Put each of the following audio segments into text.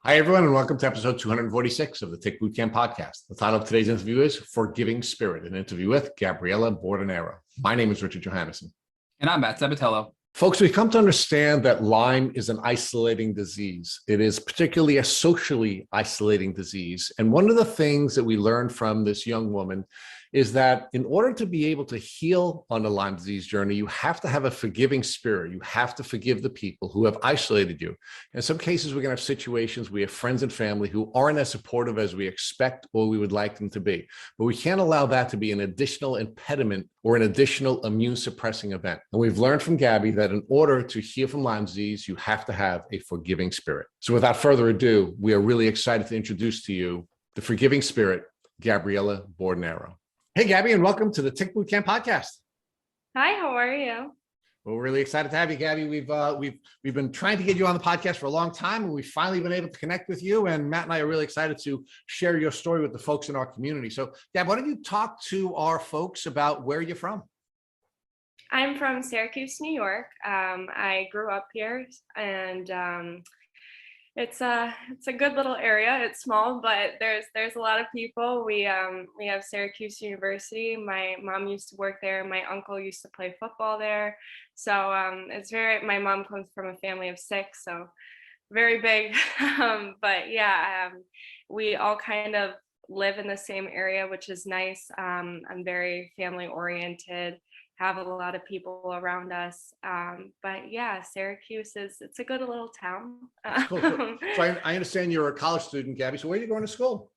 Hi, everyone, and welcome to episode 246 of the Tick Bootcamp podcast. The title of today's interview is Forgiving Spirit, an interview with Gabriella Bordonaro. My name is Richard Johannesson. And I'm Matt Sabatello. Folks, we've come to understand that Lyme is an isolating disease. It is particularly a socially isolating disease. And one of the things that we learned from this young woman is that in order to be able to heal on the Lyme disease journey, you have to have a forgiving spirit. You have to forgive the people who have isolated you. In some cases, we're going to have situations, we have friends and family who aren't as supportive as we expect or we would like them to be. But we can't allow that to be an additional impediment or an additional immune suppressing event. And we've learned from Gabby that in order to heal from Lyme disease, you have to have a forgiving spirit. So without further ado, we are really excited to introduce to you the forgiving spirit, Gabriella Bordonaro. Hey, Gabby, and welcome to the Tick Bootcamp podcast. Hi, how are you? Well, we're really excited to have you, Gabby. We've been trying to get you on the podcast for a long time, and we've finally been able to connect with you. And Matt and I are really excited to share your story with the folks in our community. So, Gab, why don't you talk to our folks about where you're from? I'm from Syracuse, New York. I grew up here, and it's a good little area. It's small, but there's a lot of people. We have Syracuse University. My mom used to work there. My uncle used to play football there. So my mom comes from a family of 6, so very big. But yeah, we all kind of live in the same area, which is nice. I'm very family oriented. Have a lot of people around us. But yeah, Syracuse it's a good little town. Cool. So I understand you're a college student, Gabby. So where are you going to school?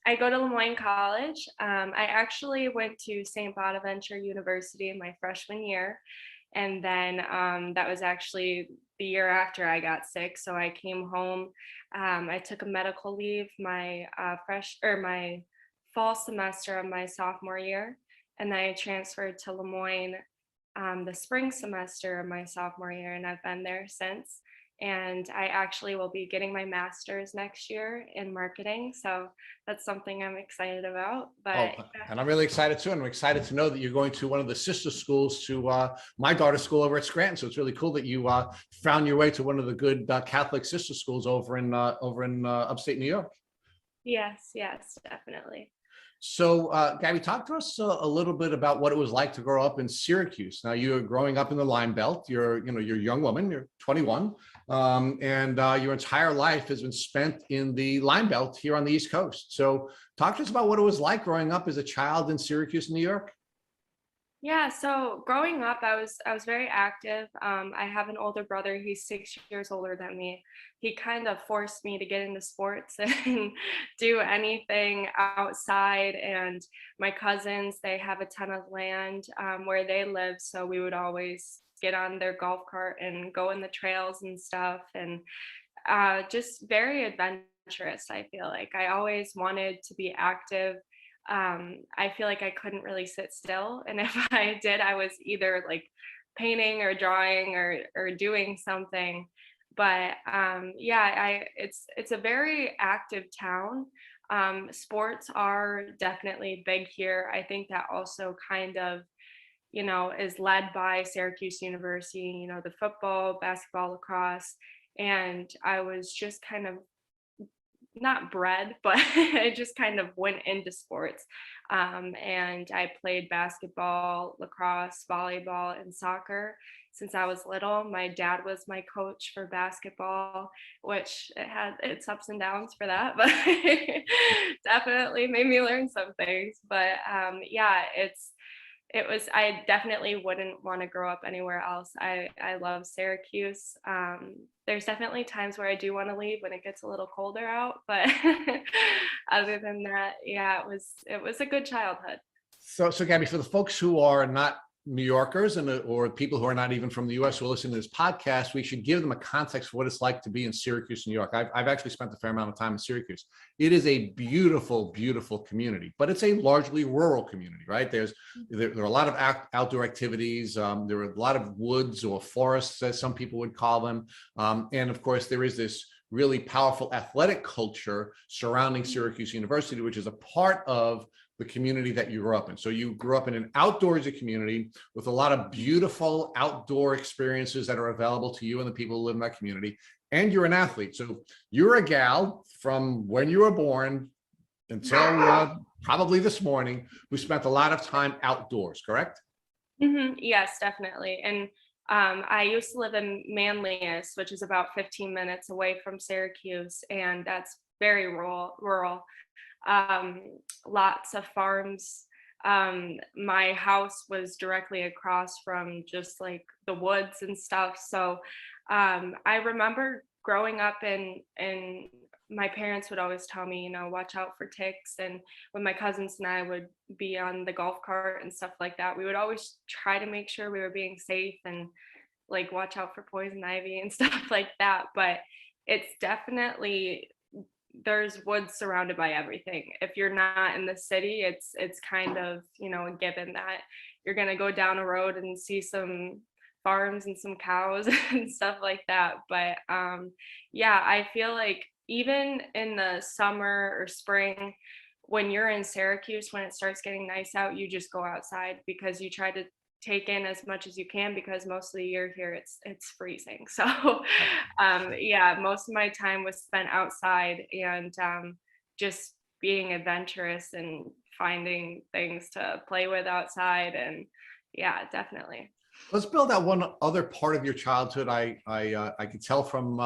I go to Moyne College. I actually went to St. Bonaventure University in my freshman year. And then that was actually the year after I got sick. So I came home. I took a medical leave my fall semester of my sophomore year. And then I transferred to Lemoyne the spring semester of my sophomore year, and I've been there since. And I actually will be getting my master's next year in marketing. So that's something I'm excited about. But and I'm really excited too. And I'm excited to know that you're going to one of the sister schools to my daughter's school over at Scranton. So it's really cool that you found your way to one of the good Catholic sister schools over in upstate New York. Yes, definitely. So, Gabby, talk to us a little bit about what it was like to grow up in Syracuse. Now, you're growing up in the Lyme Belt. You're a young woman. You're 21, and your entire life has been spent in the Lyme Belt here on the East Coast. So, talk to us about what it was like growing up as a child in Syracuse, New York. Yeah, so growing up, I was very active. I have an older brother. He's 6 years older than me. He kind of forced me to get into sports and do anything outside. And my cousins, they have a ton of land where they live, so we would always get on their golf cart and go in the trails and stuff. And just very adventurous. I feel like I always wanted to be active. I feel like I couldn't really sit still, and if I did, I was either like painting or drawing or doing something. But it's a very active town. Sports are definitely big here. I think that also kind of is led by Syracuse University, the football, basketball, lacrosse. And I was just kind of not bred, but I just kind of went into sports. And I played basketball, lacrosse, volleyball, and soccer since I was little. My dad was my coach for basketball, which it had its ups and downs for that, but definitely made me learn some things. But I definitely wouldn't want to grow up anywhere else. I love Syracuse. There's definitely times where I do want to leave when it gets a little colder out, but other than that, yeah, it was a good childhood. So Gabby, for the folks who are not New Yorkers or people who are not even from the US who are listening to this podcast, we should give them a context for what it's like to be in Syracuse, New York. I've actually spent a fair amount of time in Syracuse. It is a beautiful, beautiful community, but it's a largely rural community, right? There are a lot of outdoor activities. There are a lot of woods or forests, as some people would call them. And of course, there is this really powerful athletic culture surrounding Syracuse University, which is a part of the community that you grew up in. So you grew up in an outdoorsy community with a lot of beautiful outdoor experiences that are available to you and the people who live in that community. And you're an athlete. So you're a gal from when you were born until probably this morning who spent a lot of time outdoors, correct? Yes, definitely. And I used to live in Manlius, which is about 15 minutes away from Syracuse, and that's very rural. Um, Lots of farms. My house was directly across from just like the woods and stuff. So I remember growing up and my parents would always tell me, watch out for ticks. And when my cousins and I would be on the golf cart and stuff like that, we would always try to make sure we were being safe and like watch out for poison ivy and stuff like that. But it's definitely, there's woods surrounded by everything. If you're not in the city, it's kind of, a given that you're going to go down a road and see some farms and some cows and stuff like that. But yeah, I feel like even in the summer or spring, when you're in Syracuse, when it starts getting nice out, you just go outside because you try to take in as much as you can, because most of the year here it's freezing. So yeah, most of my time was spent outside and just being adventurous and finding things to play with outside. And yeah, definitely. Let's build out one other part of your childhood. I could tell from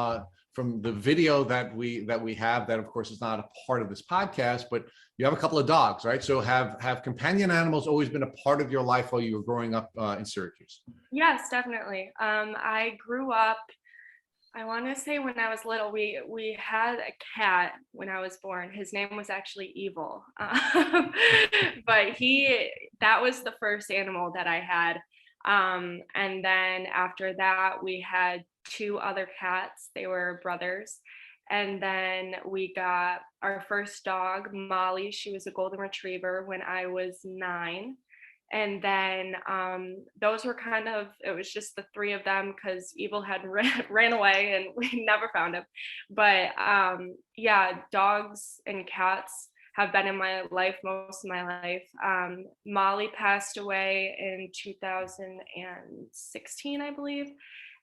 the video that we have, that of course is not a part of this podcast, but you have a couple of dogs, right? So have companion animals always been a part of your life while you were growing up in Syracuse? Yes, definitely. I grew up, I want to say when I was little, we had a cat when I was born. His name was actually Evil. But that was the first animal that I had. And then after that, we had two other cats. They were brothers. And then we got our first dog, Molly. She was a golden retriever when I was 9. And then those were it was just the three of them because Evil had ran away and we never found him. But yeah, dogs and cats have been in my life most of my life. Molly passed away in 2016, I believe.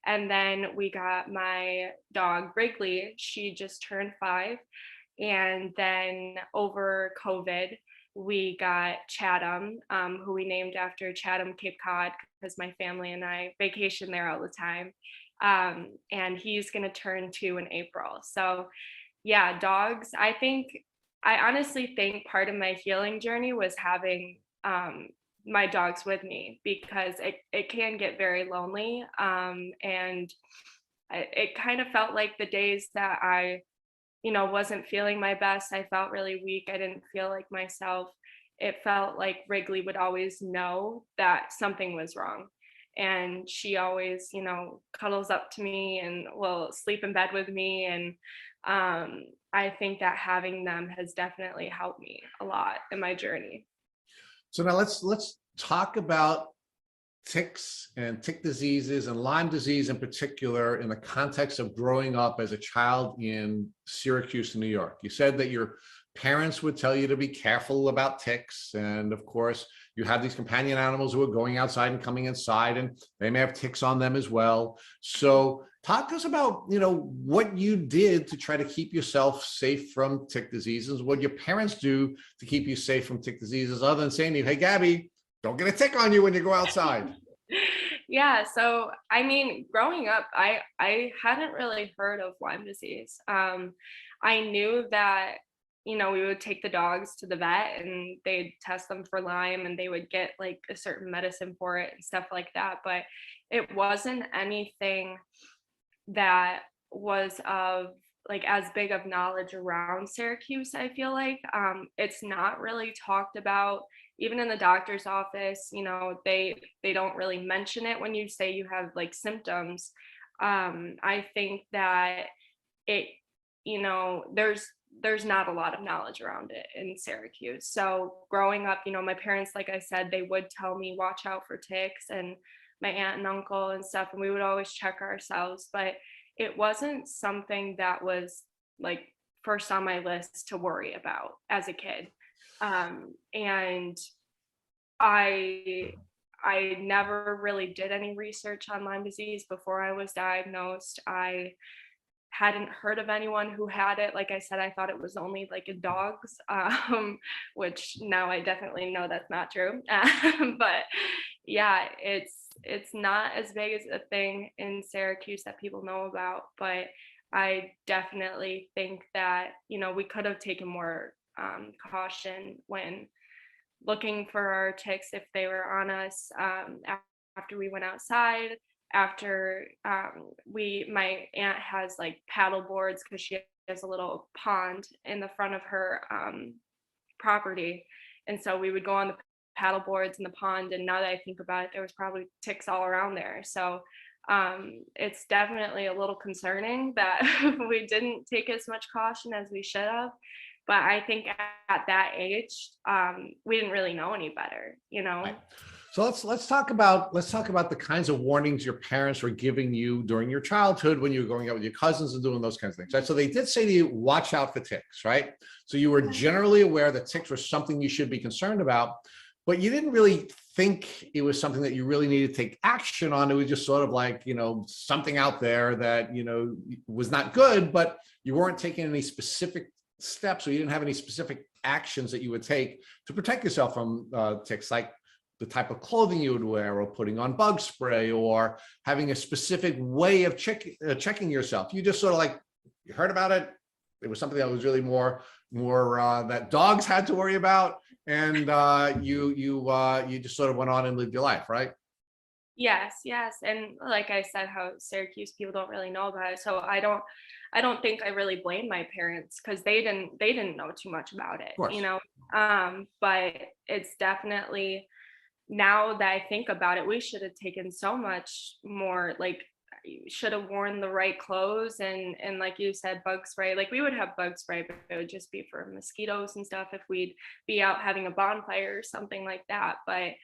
And then we got my dog, Wrigley. She just turned 5. And then over COVID, we got Chatham, who we named after Chatham, Cape Cod, because my family and I vacation there all the time. And he's going to turn 2 in April. So yeah, dogs. I honestly think part of my healing journey was having my dogs with me, because it can get very lonely. And it kind of felt like the days that I wasn't feeling my best, I felt really weak, I didn't feel like myself. It felt like Wrigley would always know that something was wrong. And she always, cuddles up to me and will sleep in bed with me. And I think that having them has definitely helped me a lot in my journey. So now let's talk about ticks and tick diseases and Lyme disease in particular in the context of growing up as a child in Syracuse, New York. You said that your parents would tell you to be careful about ticks. And of course, you have these companion animals who are going outside and coming inside, and they may have ticks on them as well. So talk to us about, what you did to try to keep yourself safe from tick diseases, what your parents do to keep you safe from tick diseases, other than saying to you, hey, Gabby, don't get a tick on you when you go outside. Yeah, so I mean, growing up, I hadn't really heard of Lyme disease. I knew that, we would take the dogs to the vet and they'd test them for Lyme and they would get like a certain medicine for it and stuff like that. But it wasn't anything that was of like as big of knowledge around Syracuse, I feel like. It's not really talked about even in the doctor's office. They don't really mention it when you say you have like symptoms. I think that it, there's not a lot of knowledge around it in Syracuse. So growing up, my parents, like I said, they would tell me watch out for ticks, and my aunt and uncle and stuff, and we would always check ourselves. But it wasn't something that was like first on my list to worry about as a kid. And I I never really did any research on Lyme disease before I was diagnosed. I hadn't heard of anyone who had it. Like I said, I thought it was only like in dogs, which now I definitely know that's not true. But yeah, it's not as big as a thing in Syracuse that people know about. But I definitely think that, you know, we could have taken more caution when looking for our ticks if they were on us, after we went outside, after my aunt has like paddle boards because she has a little pond in the front of her property, and so we would go on the paddle boards in the pond, and now that I think about it, there was probably ticks all around there. So it's definitely a little concerning that we didn't take as much caution as we should have. But I think at that age, we didn't really know any better, you know? Right. So let's talk about the kinds of warnings your parents were giving you during your childhood when you were going out with your cousins and doing those kinds of things, right? So they did say to you, watch out for ticks, right? So you were generally aware that ticks were something you should be concerned about, but you didn't really think it was something that you really needed to take action on. It was just sort of like, you know, something out there that, you know, was not good, but you weren't taking any specific steps, or you didn't have any specific actions that you would take to protect yourself from ticks, like the type of clothing you would wear, or putting on bug spray, or having a specific way of checking yourself. You just sort of like, you heard about it. It was something that was really more that dogs had to worry about, and you just sort of went on and lived your life, right? Yes, yes. And like I said, how Syracuse people don't really know about it. So I don't think I really blame my parents because they didn't know too much about it, Of you course. know. But it's definitely, now that I think about it, we should have taken so much more, like should have worn the right clothes, and like you said, bug spray. Like we would have bug spray, but it would just be for mosquitoes and stuff if we'd be out having a bonfire or something like that. But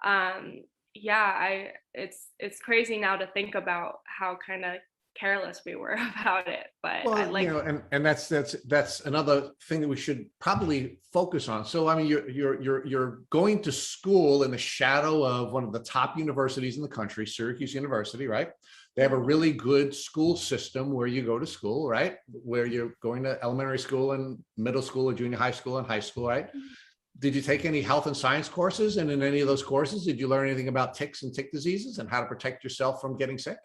um yeah, it's crazy now to think about how kind of careless we were about it. But I Well, you like, know, and that's another thing that we should probably focus on. So, I mean, you're going to school in the shadow of one of the top universities in the country, Syracuse University, right? They have a really good school system where you go to school, right? Where you're going to elementary school and middle school or junior high school and high school, right? Did you take any health and science courses? And in any of those courses, did you learn anything about ticks and tick diseases and how to protect yourself from getting sick?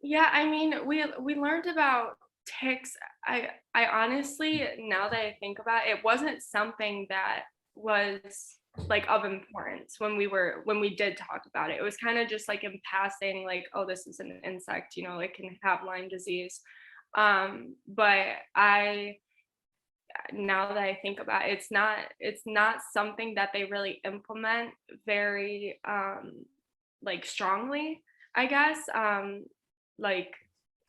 yeah, I mean, we learned about ticks. I honestly, now that I think about it, it wasn't something that was like of importance when we did talk about it. It was kind of just like in passing, like, oh, this is an insect, you know, it can have Lyme disease. But I now that I think about it, it's not something that they really implement very like strongly, I guess. Like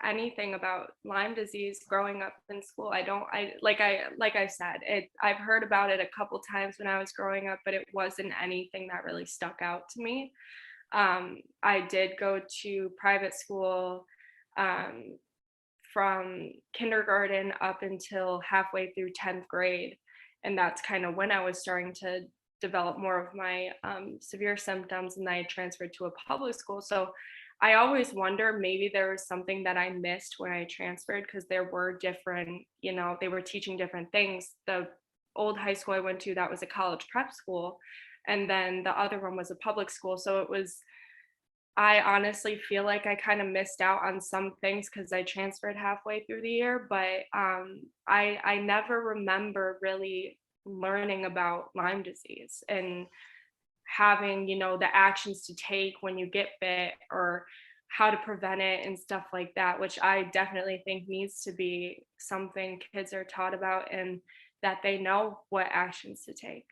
anything about Lyme disease growing up in school, like I said, I've heard about it a couple times when I was growing up, but it wasn't anything that really stuck out to me. I did go to private school um, from kindergarten up until halfway through 10th grade. And that's kind of when I was starting to develop more of my severe symptoms, and then I transferred to a public school. So I always wonder, maybe there was something that I missed when I transferred, because there were different, you know, they were teaching different things. The old high school I went to, that was a college prep school. And then the other one was a public school. So it was, I honestly feel like I kind of missed out on some things because I transferred halfway through the year, but I never remember really learning about Lyme disease and having, you know, the actions to take when you get bit, or how to prevent it and stuff like that, which I definitely think needs to be something kids are taught about, and that they know what actions to take.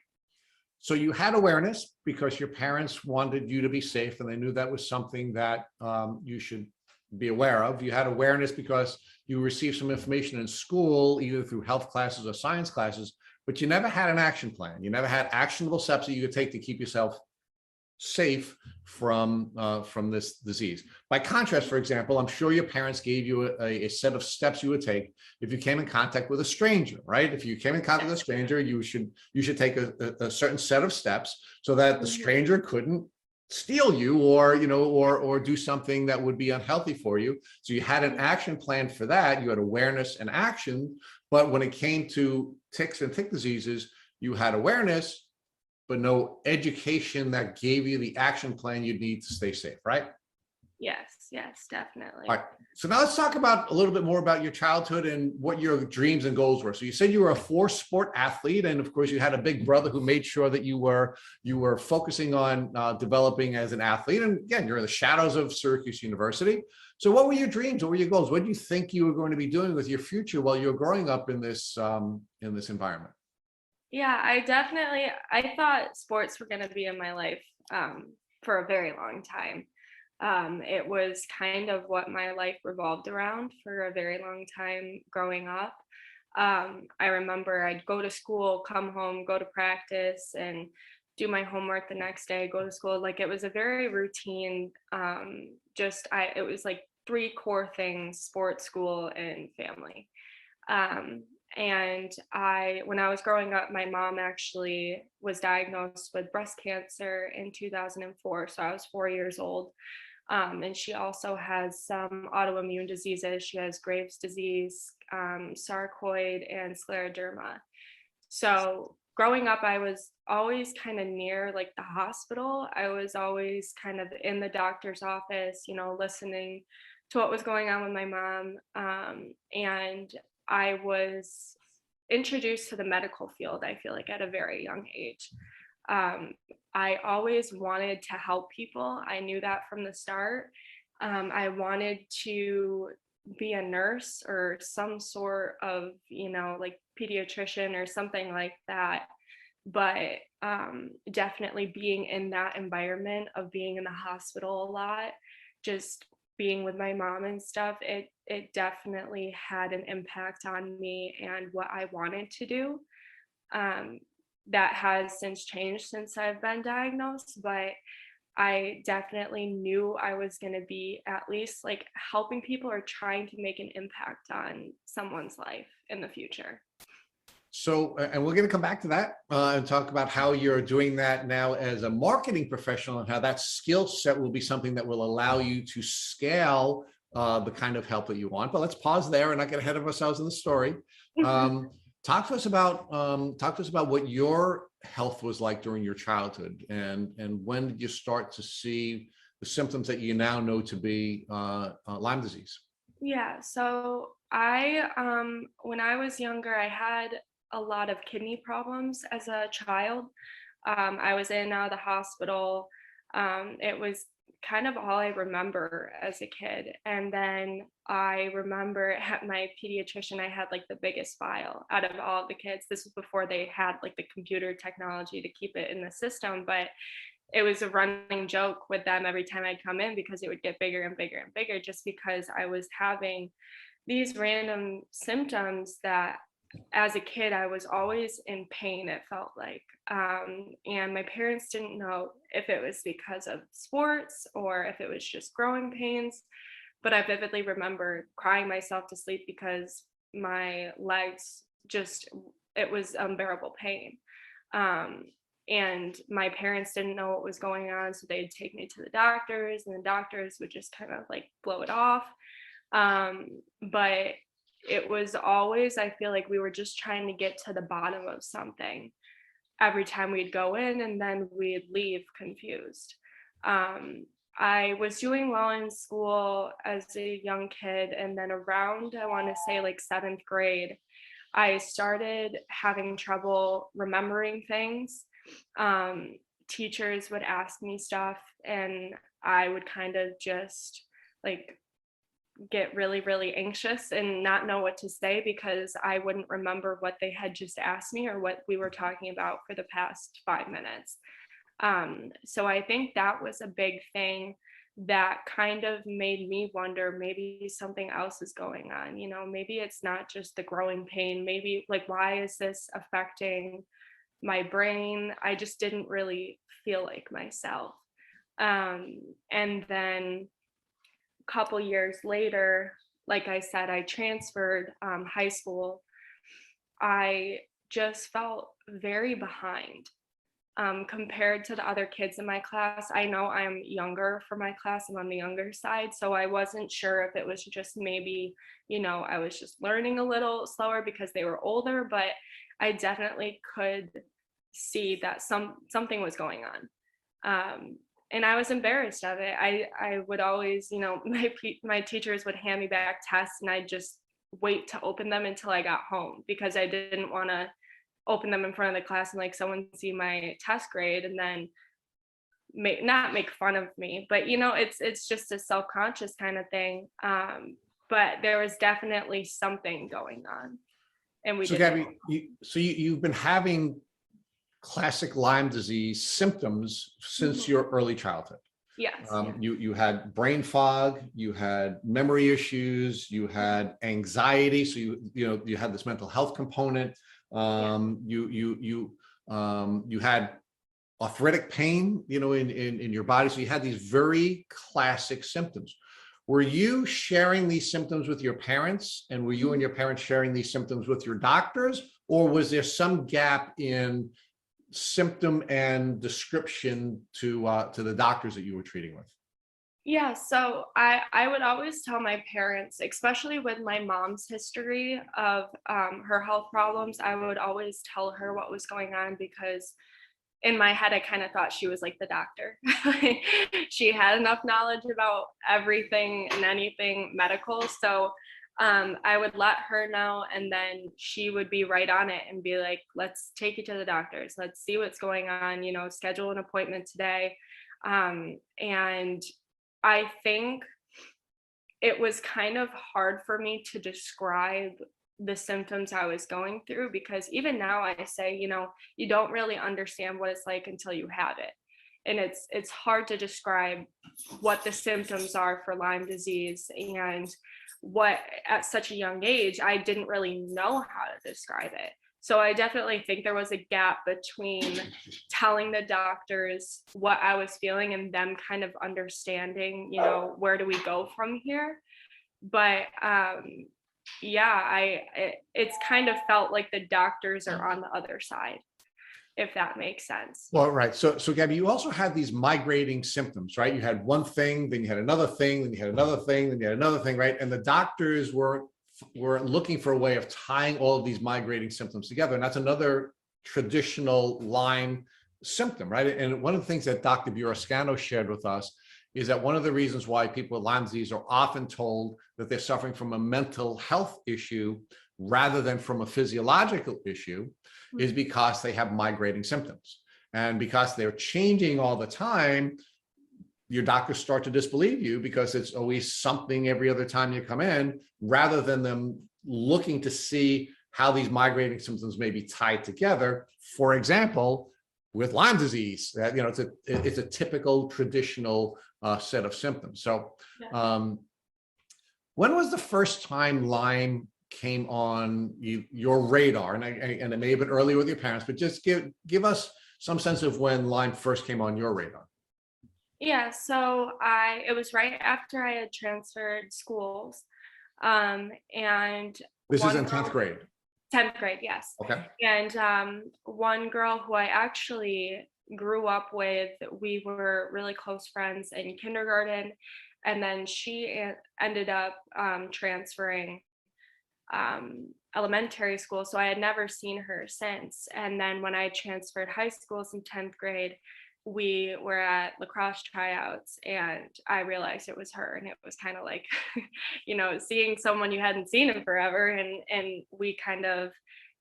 So you had awareness because your parents wanted you to be safe, and they knew that was something that you should be aware of. You had awareness because you received some information in school, either through health classes or science classes, but you never had an action plan. You never had actionable steps that you could take to keep yourself safe from this disease. By contrast, for example, I'm sure your parents gave you a set of steps you would take if you came in contact with a stranger, right? If you came in contact with a stranger, you should take a certain set of steps so that the stranger couldn't steal you, or or do something that would be unhealthy for you. So you had an action plan for that. You had awareness and action. But when it came to ticks and tick diseases, you had awareness, but no education that gave you the action plan you'd need to stay safe, right? Yes, definitely. All right. So now let's talk about a little bit more about your childhood and what your dreams and goals were. So you said you were a 4-sport athlete, and of course you had a big brother who made sure that you were focusing on developing as an athlete. And again, you're in the shadows of Syracuse University. So what were your dreams? What were your goals? What did you think you were going to be doing with your future while you were growing up in this environment? Yeah, I thought sports were going to be in my life for a very long time. It was kind of what my life revolved around for a very long time growing up. I remember I'd go to school, come home, go to practice, and do my homework the next day, go to school. Like, it was a very routine, it was like 3 core things: sports, school, and family. Um, when I was growing up, my mom actually was diagnosed with breast cancer in 2004. So I was 4 years old. And she also has some autoimmune diseases. She has Graves' disease, sarcoid, and scleroderma. So growing up, I was always kind of near like the hospital. I was always kind of in the doctor's office, listening to what was going on with my mom. And I was introduced to the medical field, I feel like, at a very young age. I always wanted to help people. I knew that from the start. I wanted to be a nurse or some sort of, like pediatrician or something like that. But definitely being in that environment of being in the hospital a lot, just being with my mom and stuff, it definitely had an impact on me and what I wanted to do. That has since changed since I've been diagnosed, but I definitely knew I was going to be at least like helping people or trying to make an impact on someone's life in the future. So, and we're going to come back to that and talk about how you're doing that now as a marketing professional, and how that skill set will be something that will allow you to scale the kind of help that you want. But let's pause there and not get ahead of ourselves in the story. Talk to us about what your health was like during your childhood, and when did you start to see the symptoms that you now know to be Lyme disease? Yeah, so when I was younger, I had a lot of kidney problems as a child. I was in and out of the hospital. It was kind of all I remember as a kid. And then I remember at my pediatrician, I had like the biggest file out of all of the kids. This was before they had like the computer technology to keep it in the system, but it was a running joke with them every time I'd come in, because it would get bigger and bigger and bigger, just because I was having these random symptoms that as a kid, I was always in pain, it felt like. And my parents didn't know if it was because of sports or if it was just growing pains. But I vividly remember crying myself to sleep because my legs it was unbearable pain. And my parents didn't know what was going on, so they'd take me to the doctors, and the doctors would just kind of like blow it off. But it was always, I feel like we were just trying to get to the bottom of something every time we'd go in, and then we'd leave confused. I was doing well in school as a young kid, and then around, I want to say like 7th grade, I started having trouble remembering things. Teachers would ask me stuff, and I would kind of just like get really, really anxious and not know what to say, because I wouldn't remember what they had just asked me or what we were talking about for the past 5 minutes. So I think that was a big thing that kind of made me wonder, maybe something else is going on. Maybe it's not just the growing pain. Maybe like, why is this affecting my brain? I just didn't really feel like myself. And then a couple years later, like I said, I transferred high school. I just felt very behind compared to the other kids in my class. I know I'm younger for my class. I'm on the younger side. So I wasn't sure if it was just maybe, I was just learning a little slower because they were older, but I definitely could see that something was going on. And I was embarrassed of it. I would always, my teachers would hand me back tests and I'd just wait to open them until I got home because I didn't want to open them in front of the class and like someone see my test grade and then not make fun of me, but it's just a self-conscious kind of thing. But there was definitely something going on, and we So didn't Gabby, you've been having classic Lyme disease symptoms since your early childhood. yes. You had brain fog, you had memory issues, you had anxiety. So you had this mental health component. You had arthritic pain, in your body. So you had these very classic symptoms. Were you sharing these symptoms with your parents, and were you and your parents sharing these symptoms with your doctors, or was there some gap in symptom and description to the doctors that you were treating with? Yeah, so I would always tell my parents, especially with my mom's history of her health problems, I would always tell her what was going on because in my head, I kind of thought she was like the doctor. She had enough knowledge about everything and anything medical. So I would let her know, and then she would be right on it and be like, let's take you to the doctors. Let's see what's going on, schedule an appointment today. And I think it was kind of hard for me to describe the symptoms I was going through because even now I say, you don't really understand what it's like until you have it. And it's hard to describe what the symptoms are for Lyme disease, and what at such a young age, I didn't really know how to describe it. So I definitely think there was a gap between telling the doctors what I was feeling and them kind of understanding, where do we go from here? But it's kind of felt like the doctors are on the other side, if that makes sense. Well, right. So Gabby, you also had these migrating symptoms, right? You had one thing, then you had another thing, then you had another thing, then you had another thing, right? And the doctors were looking for a way of tying all of these migrating symptoms together. And that's another traditional Lyme symptom, right? And one of the things that Dr. Burascano shared with us is that one of the reasons why people with Lyme disease are often told that they're suffering from a mental health issue rather than from a physiological issue is because they have migrating symptoms. And because they're changing all the time, your doctors start to disbelieve you because it's always something every other time you come in, rather than them looking to see how these migrating symptoms may be tied together. For example, with Lyme disease, that it's a typical traditional set of symptoms. So, when was the first time Lyme came on your radar? And it may have been earlier with your parents, but just give us some sense of when Lyme first came on your radar. Yeah, so it was right after I had transferred schools. And This is in 10th grade. 10th grade, yes. Okay. And one girl who I actually grew up with, we were really close friends in kindergarten. And then she ended up transferring elementary school. So I had never seen her since. And then when I transferred high schools in 10th grade, we were at lacrosse tryouts and I realized it was her, and it was kind of like, seeing someone you hadn't seen in forever. And we kind of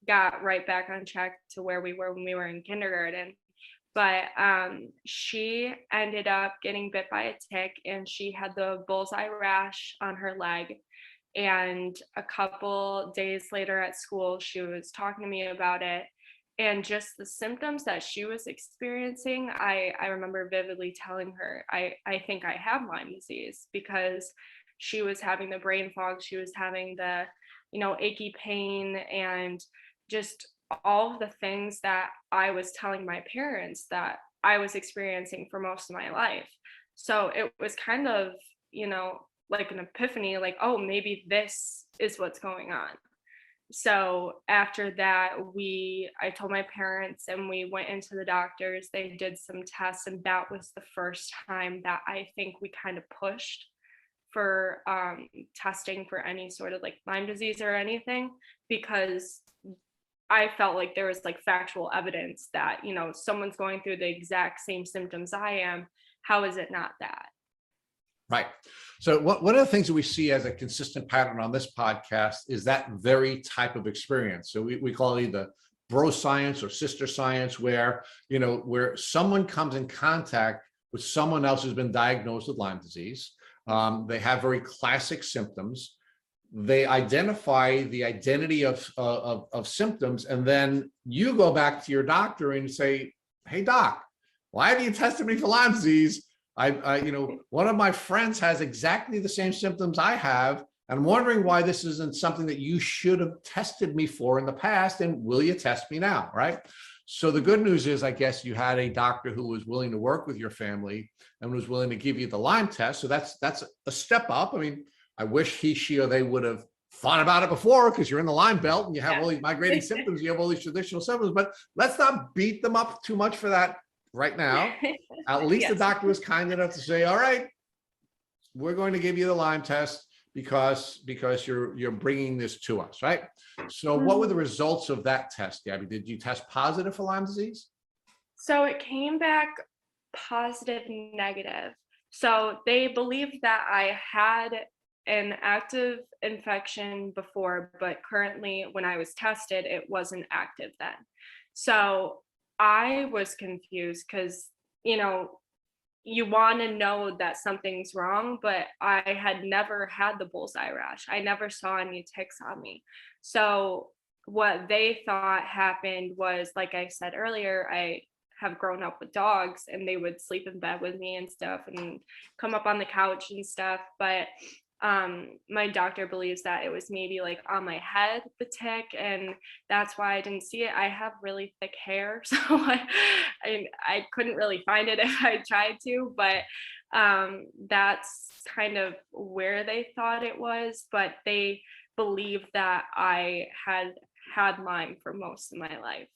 got right back on track to where we were when we were in kindergarten. But she ended up getting bit by a tick, and she had the bullseye rash on her leg. And a couple days later at school, she was talking to me about it. And just the symptoms that she was experiencing, I remember vividly telling her, I think I have Lyme disease, because she was having the brain fog, she was having the, achy pain, and just all of the things that I was telling my parents that I was experiencing for most of my life. So it was kind of, like an epiphany, like, oh, maybe this is what's going on. So after that, I told my parents and we went into the doctors. They did some tests, and that was the first time that I think we kind of pushed for testing for any sort of like Lyme disease or anything, because I felt like there was like factual evidence that, someone's going through the exact same symptoms I am. How is it not that? Right. So one of the things that we see as a consistent pattern on this podcast is that very type of experience. So we call it either bro science or sister science, where, where someone comes in contact with someone else who's been diagnosed with Lyme disease. They have very classic symptoms. They identify the identity of symptoms, and then you go back to your doctor and say, hey, doc, why have you tested me for Lyme disease? One of my friends has exactly the same symptoms I have. And I'm wondering why this isn't something that you should have tested me for in the past. And will you test me now? Right. So the good news is, I guess you had a doctor who was willing to work with your family and was willing to give you the Lyme test. So that's a step up. I mean, I wish he, she, or they would have thought about it before, because you're in the Lyme belt and you have all these migrating symptoms. You have all these traditional symptoms, but let's not beat them up too much for that right now. At least the doctor was kind enough to say, all right, we're going to give you the Lyme test because you're bringing this to us, right? So what were the results of that test, Gabby? Did you test positive for Lyme disease? So it came back positive, negative. So they believed that I had an active infection before, but currently when I was tested, it wasn't active then. So I was confused because, you want to know that something's wrong, but I had never had the bullseye rash. I never saw any ticks on me. So what they thought happened was, like I said earlier, I have grown up with dogs and they would sleep in bed with me and stuff and come up on the couch and stuff. But my doctor believes that it was maybe like on my head, the tick, and that's why I didn't see it. I have really thick hair, so I couldn't really find it if I tried to, but that's kind of where they thought it was. But they believed that I had Lyme for most of my life.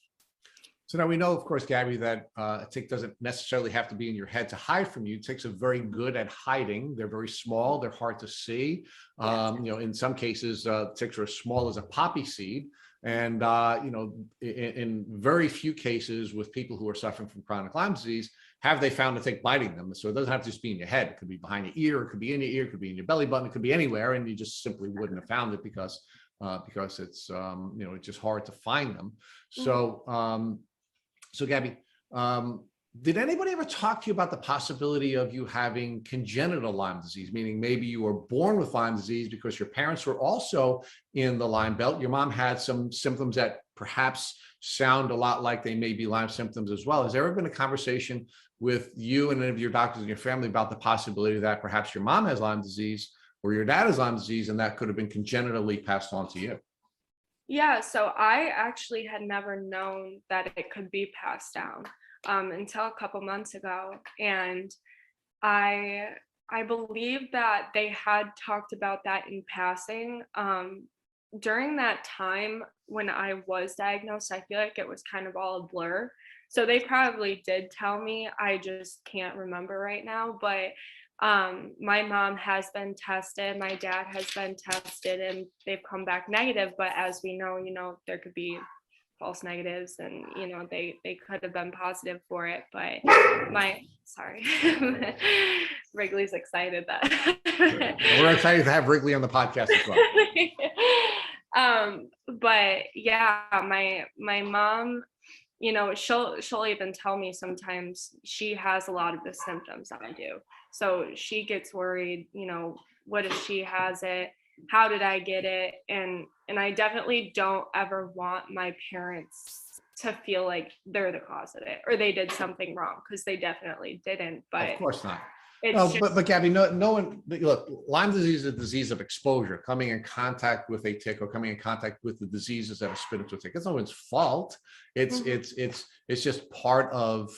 So now we know, of course, Gabby, that a tick doesn't necessarily have to be in your head to hide from you. Ticks are very good at hiding. They're very small. They're hard to see. In some cases, ticks are as small as a poppy seed. And, in very few cases with people who are suffering from chronic Lyme disease, have they found a tick biting them. So it doesn't have to just be in your head. It could be behind your ear. It could be in your ear. It could be in your belly button. It could be anywhere. And you just simply wouldn't have found it because it's, it's just hard to find them. So Gabby, did anybody ever talk to you about the possibility of you having congenital Lyme disease, meaning maybe you were born with Lyme disease because your parents were also in the Lyme belt? Your mom had some symptoms that perhaps sound a lot like they may be Lyme symptoms as well. Has there ever been a conversation with you and any of your doctors and your family about the possibility that perhaps your mom has Lyme disease or your dad has Lyme disease and that could have been congenitally passed on to you? Yeah, so I actually had never known that it could be passed down until a couple months ago. And I believe that they had talked about that in passing. During that time when I was diagnosed, I feel like it was kind of all a blur. So they probably did tell me, I just can't remember right now. But my mom has been tested, my dad has been tested, and they've come back negative. But as we know, there could be false negatives, and they could have been positive for it. But Wrigley's excited that we're excited to have Wrigley on the podcast as well. But yeah, my mom, she'll even tell me sometimes she has a lot of the symptoms that I do. So she gets worried, what if she has it? How did I get it? And I definitely don't ever want my parents to feel like they're the cause of it or they did something wrong, because they definitely didn't. But of course not. It's No, just, but Gabby, no one, look, Lyme disease is a disease of exposure, coming in contact with a tick or coming in contact with the diseases that are spit into a tick. It's no one's fault. It's Mhm. it's just part of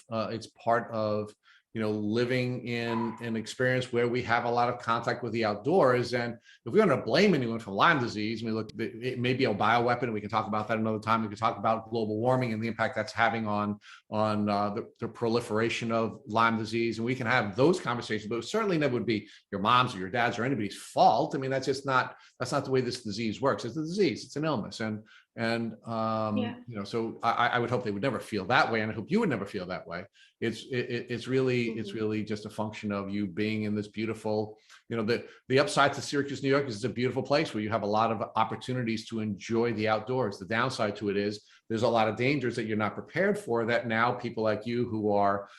living in an experience where we have a lot of contact with the outdoors. And if we want to blame anyone for Lyme disease, I mean, look, it may be a bioweapon. We can talk about that another time. We can talk about global warming and the impact that's having on the proliferation of Lyme disease, and we can have those conversations. But it certainly never would be your mom's or your dad's or anybody's fault. I mean, that's not the way this disease works. It's a disease. It's an illness, and yeah. so I would hope they would never feel that way, and I hope you would never feel that way. It's Mhm. really just a function of you being in this beautiful, the upside to Syracuse, New York is it's a beautiful place where you have a lot of opportunities to enjoy the outdoors. The downside to it is there's a lot of dangers that you're not prepared for, that now people like you who are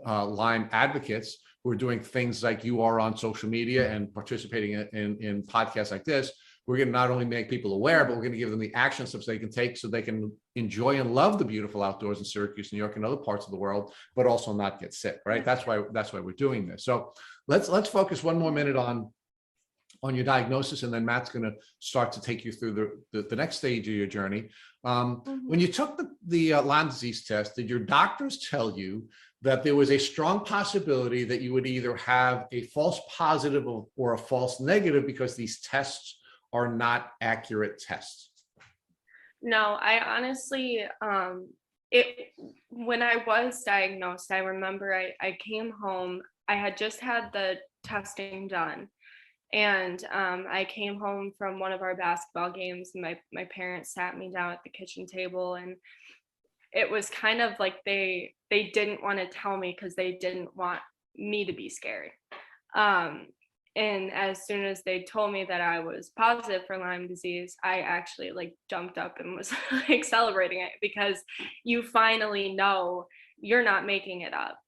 Lyme advocates, who are doing things like you are on social media and participating in podcasts like this, we're going to not only make people aware, but we're going to give them the action steps they can take so they can enjoy and love the beautiful outdoors in Syracuse, New York, and other parts of the world, but also not get sick, right? That's why we're doing this. So let's focus one more minute on your diagnosis, and then Matt's going to start to take you through the next stage of your journey. When you took the Lyme disease test, did your doctors tell you that there was a strong possibility that you would either have a false positive or a false negative because these tests are not accurate tests? No, I honestly, it when I was diagnosed, I remember I came home. I had just had the testing done, and I came home from one of our basketball games. And my parents sat me down at the kitchen table, and it was kind of like they didn't want to tell me because they didn't want me to be scared. Um, and as soon as they told me that I was positive for Lyme disease, I actually like jumped up and was like celebrating it, because you finally know you're not making it up.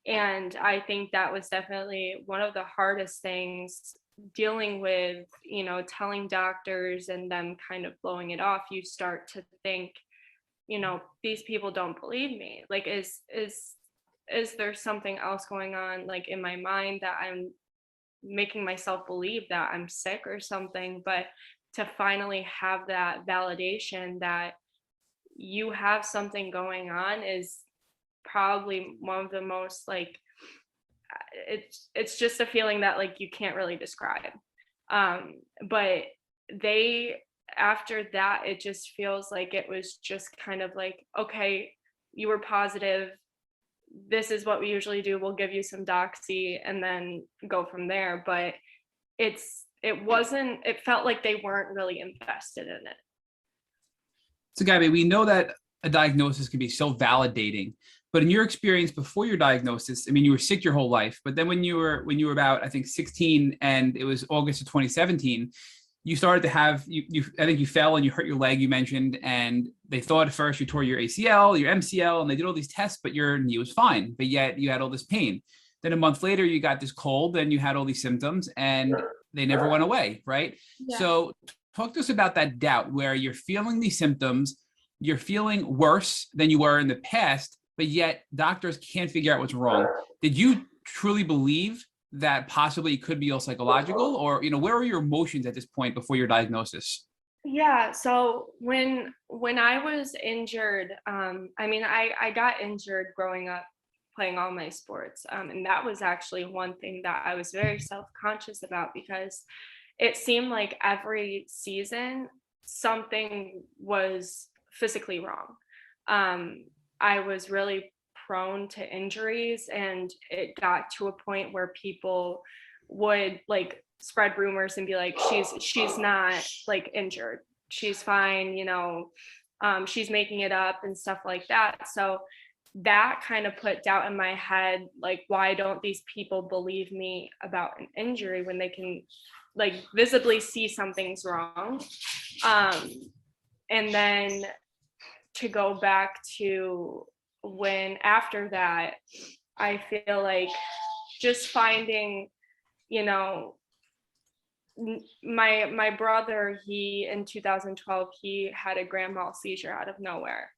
And I think that was definitely one of the hardest things, dealing with, telling doctors and them kind of blowing it off. You start to think, these people don't believe me. Like, is there something else going on, like in my mind, that I'm making myself believe that I'm sick or something? But to finally have that validation that you have something going on is probably one of the most, like, it's just a feeling that like you can't really describe. But they after that, it just feels like it was just kind of like, okay, you were positive, this is what we usually do, we'll give you some doxy and then go from there. But it felt like they weren't really invested in it. So, Gabby, we know that a diagnosis can be so validating, but in your experience before your diagnosis, I mean, you were sick your whole life, but then when you were about, I think, 16, and it was August of 2017, you started to have, I think you fell and you hurt your leg, you mentioned, and they thought at first you tore your ACL, your MCL, and they did all these tests, but your knee was fine, but yet you had all this pain. Then a month later, you got this cold and you had all these symptoms and they never went away, right? Yeah. So talk to us about that doubt where you're feeling these symptoms, you're feeling worse than you were in the past, but yet doctors can't figure out what's wrong. Did you truly believe that possibly it could be all psychological, or where are your emotions at this point before your diagnosis? Yeah, so when I was injured, I mean, I got injured growing up playing all my sports, and that was actually one thing that I was very self-conscious about, because it seemed like every season something was physically wrong. I was really prone to injuries, and it got to a point where people would like spread rumors and be like, she's not like injured, she's fine, she's making it up and stuff like that. So that kind of put doubt in my head, like, why don't these people believe me about an injury when they can like visibly see something's wrong? And then to go back to when after that, I feel like just finding, my brother, he in 2012, he had a grand mal seizure out of nowhere.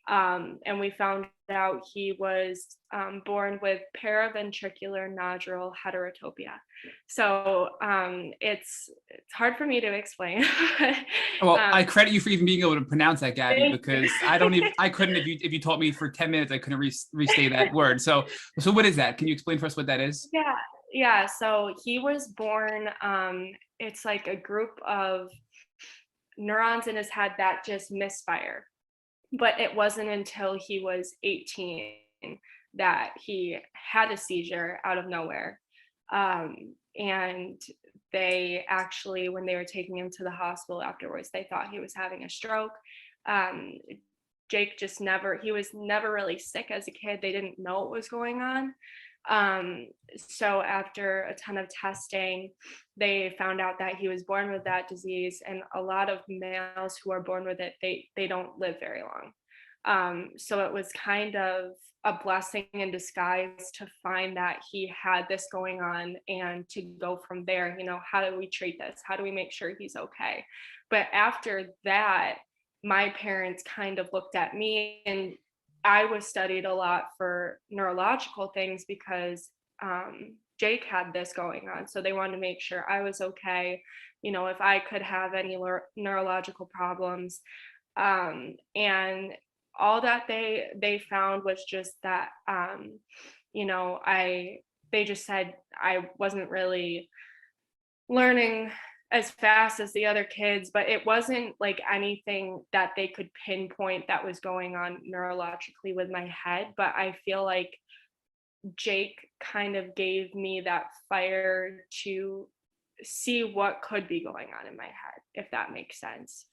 And we found out he was born with paraventricular nodule heterotopia. So it's hard for me to explain. Well, I credit you for even being able to pronounce that, Gabby, because you. I couldn't, if you taught me for 10 minutes, I couldn't restate that word. So what is that? Can you explain for us what that is? Yeah. So he was born, it's like a group of neurons in his head that just misfire. But it wasn't until he was 18 that he had a seizure out of nowhere. And they actually, when they were taking him to the hospital afterwards, they thought he was having a stroke. Jake he was never really sick as a kid. They didn't know what was going on. So after a ton of testing, they found out that he was born with that disease, and a lot of males who are born with it, they don't live very long. So it was kind of a blessing in disguise to find that he had this going on, and to go from there, how do we treat this? How do we make sure he's okay? But after that, my parents kind of looked at me, and I was studied a lot for neurological things because Jake had this going on. So they wanted to make sure I was okay, if I could have any neurological problems. And all that they found was just that, they just said I wasn't really learning as fast as the other kids, but it wasn't like anything that they could pinpoint that was going on neurologically with my head. But I feel like Jake kind of gave me that fire to see what could be going on in my head, if that makes sense.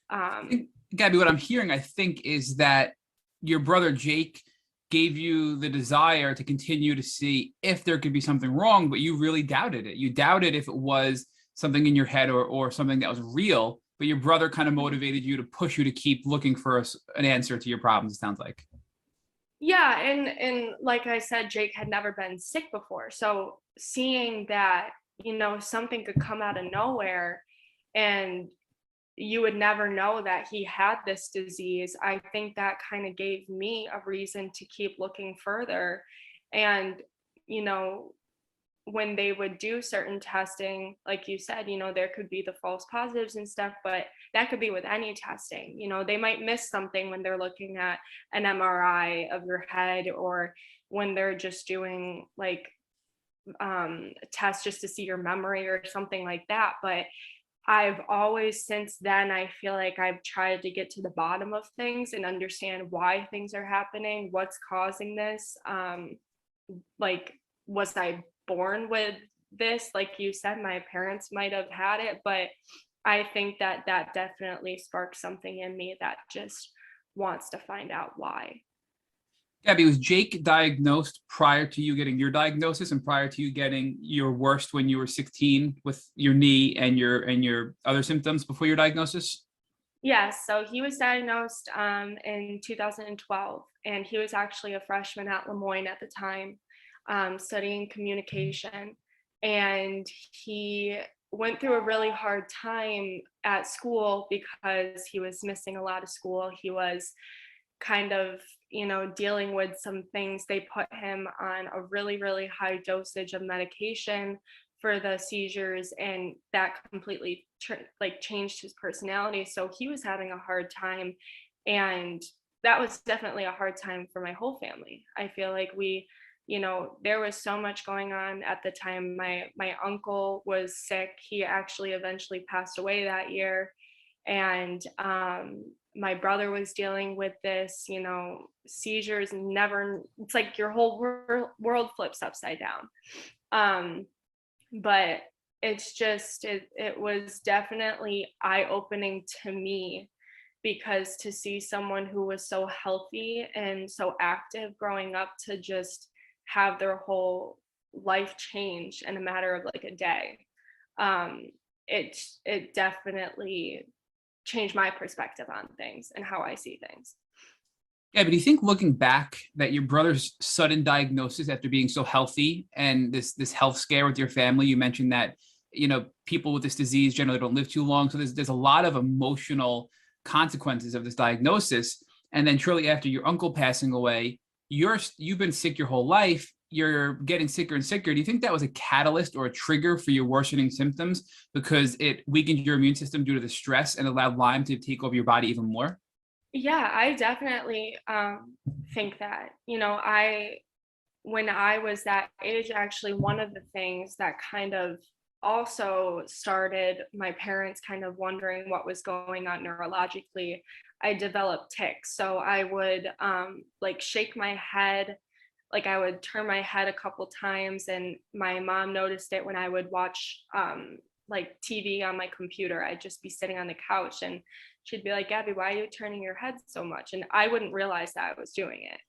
Gabby, what I'm hearing, I think, is that your brother Jake gave you the desire to continue to see if there could be something wrong, but you really doubted it. You doubted if it was something in your head or something that was real, but your brother kind of motivated you to push you to keep looking for an answer to your problems, it sounds like. Yeah, and like I said, Jake had never been sick before. So seeing that, something could come out of nowhere and you would never know that he had this disease, I think that kind of gave me a reason to keep looking further. And, when they would do certain testing, like you said, there could be the false positives and stuff, but that could be with any testing. They might miss something when they're looking at an MRI of your head, or when they're just doing like a test just to see your memory or something like that. But I've always, since then, I feel like I've tried to get to the bottom of things and understand why things are happening, what's causing this. Like, was I born with this? Like you said, my parents might have had it, but I think that definitely sparked something in me that just wants to find out why. Gabby, was Jake diagnosed prior to you getting your diagnosis and prior to you getting your worst when you were 16 with your knee and your other symptoms before your diagnosis? Yes, so he was diagnosed in 2012, and he was actually a freshman at Moyne at the time, studying communication. And he went through a really hard time at school because he was missing a lot of school. He was kind of, dealing with some things. They put him on a really, really high dosage of medication for the seizures, and that completely changed his personality. So he was having a hard time, and that was definitely a hard time for my whole family. I feel like there was so much going on at the time. My uncle was sick. He actually eventually passed away that year. And my brother was dealing with this, seizures, it's like your whole world flips upside down. But it's just, it was definitely eye-opening to me, because to see someone who was so healthy and so active growing up to just have their whole life change in a matter of like a day, it definitely changed my perspective on things and how I see things. Yeah, but do you think, looking back, that your brother's sudden diagnosis after being so healthy and this health scare with your family, you mentioned that people with this disease generally don't live too long, so there's a lot of emotional consequences of this diagnosis, And then shortly after your uncle passing away, you've been sick your whole life. You're getting sicker and sicker. Do you think that was a catalyst or a trigger for your worsening symptoms because it weakened your immune system due to the stress and allowed Lyme to take over your body even more? Yeah, I definitely think that, when I was that age, actually, one of the things that kind of also started my parents kind of wondering what was going on neurologically, I developed tics. So I would like shake my head, like I would turn my head a couple times, and my mom noticed it when I would watch like TV on my computer. I'd just be sitting on the couch and she'd be like, Gabby, why are you turning your head so much? And I wouldn't realize that I was doing it.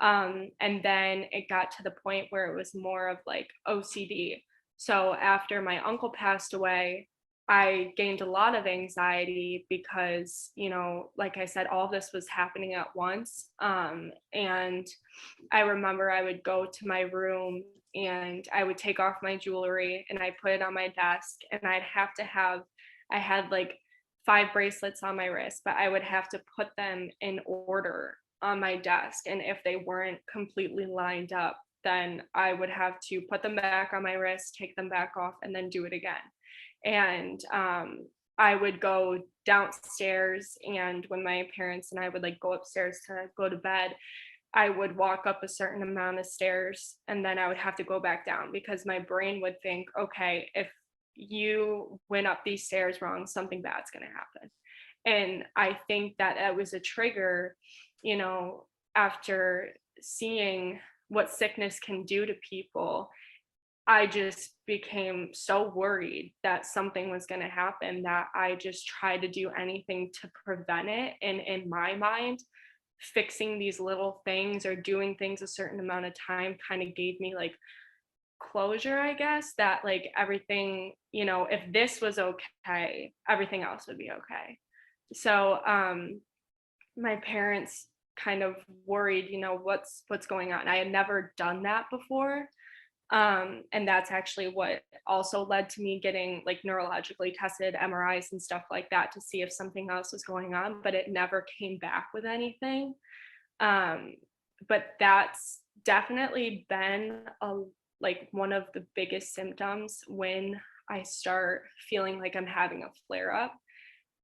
And then it got to the point where it was more of like OCD. So after my uncle passed away, I gained a lot of anxiety because, like I said, all this was happening at once. And I remember I would go to my room and I would take off my jewelry and I put it on my desk, and I had like 5 bracelets on my wrist, but I would have to put them in order on my desk. And if they weren't completely lined up, then I would have to put them back on my wrist, take them back off, and then do it again. And I would go downstairs, and when my parents and I would like go upstairs to go to bed, I would walk up a certain amount of stairs and then I would have to go back down because my brain would think, okay, if you went up these stairs wrong, something bad's going to happen. And I think that it was a trigger, after seeing what sickness can do to people. I just became so worried that something was going to happen that I just tried to do anything to prevent it. And in my mind, fixing these little things or doing things a certain amount of time kind of gave me like closure, I guess, that like everything, if this was okay, everything else would be okay. So my parents kind of worried, what's going on. I had never done that before. And that's actually what also led to me getting like neurologically tested, MRIs and stuff like that to see if something else was going on, but it never came back with anything. But that's definitely been like one of the biggest symptoms when I start feeling like I'm having a flare up.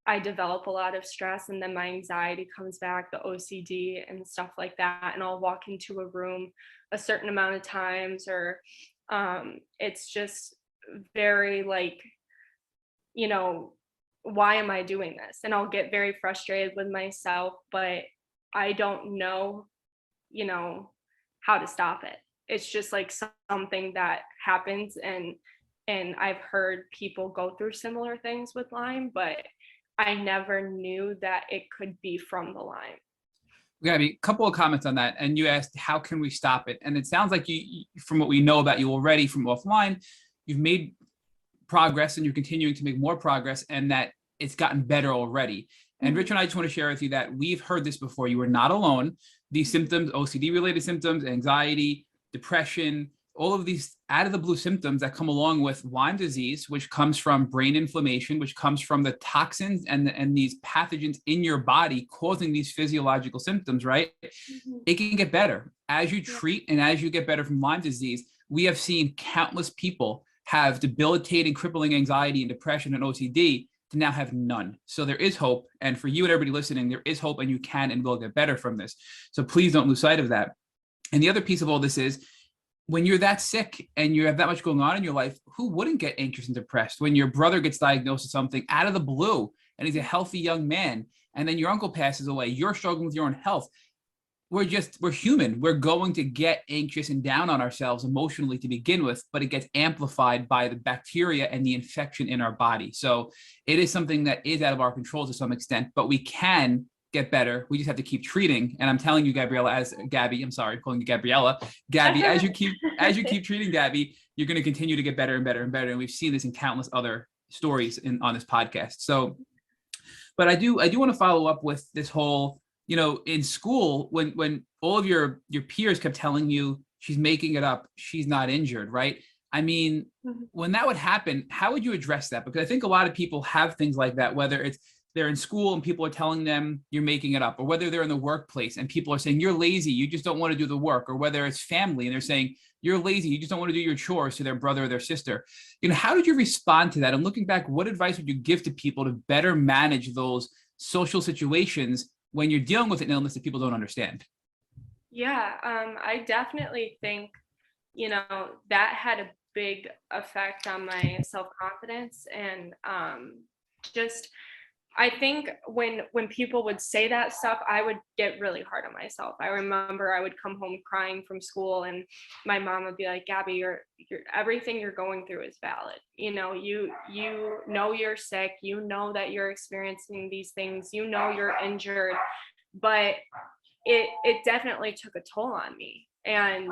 I develop a lot of stress, and then my anxiety comes back, the OCD and stuff like that. And I'll walk into a room a certain amount of times, or it's just very like, why am I doing this? And I'll get very frustrated with myself, but I don't know, how to stop it. It's just like something that happens, and I've heard people go through similar things with Lyme, but I never knew that it could be from the Lyme. Gabby, a couple of comments on that. And you asked, how can we stop it? And it sounds like you, from what we know about you already from offline, you've made progress and you're continuing to make more progress, and that it's gotten better already. And Richard and I just want to share with you that we've heard this before. You are not alone. These symptoms, OCD related symptoms, anxiety, depression, all of these out of the blue symptoms that come along with Lyme disease, which comes from brain inflammation, which comes from the toxins and these pathogens in your body causing these physiological symptoms, right? Mm-hmm. It can get better as you treat and as you get better from Lyme disease. We have seen countless people have debilitating, crippling anxiety and depression and OCD to now have none. So there is hope. And for you and everybody listening, there is hope, and you can and will get better from this. So please don't lose sight of that. And the other piece of all this is, when you're that sick and you have that much going on in your life, who wouldn't get anxious and depressed? When your brother gets diagnosed with something out of the blue and he's a healthy young man, and then your uncle passes away, you're struggling with your own health. We're human. We're going to get anxious and down on ourselves emotionally to begin with, but it gets amplified by the bacteria and the infection in our body. So it is something that is out of our control to some extent, but we can get better. We just have to keep treating. And I'm telling you, Gabriella, I'm calling you Gabriella. Gabby, as you keep treating Gabby, you're going to continue to get better and better and better. And we've seen this in countless other stories on this podcast. So, but I do want to follow up with this whole, in school, when all of your peers kept telling you she's making it up, she's not injured, right? I mean, when that would happen, how would you address that? Because I think a lot of people have things like that, whether it's they're in school and people are telling them you're making it up, or whether they're in the workplace and people are saying you're lazy, you just don't want to do the work, or whether it's family and they're saying you're lazy, you just don't want to do your chores to their brother or their sister. How did you respond to that? And looking back, what advice would you give to people to better manage those social situations when you're dealing with an illness that people don't understand? Yeah, I definitely think, that had a big effect on my self-confidence. And just, I think when people would say that stuff, I would get really hard on myself. I remember I would come home crying from school and my mom would be like, Gabby, you're everything you're going through is valid. You know you're sick, that you're experiencing these things, you're injured, but it definitely took a toll on me. And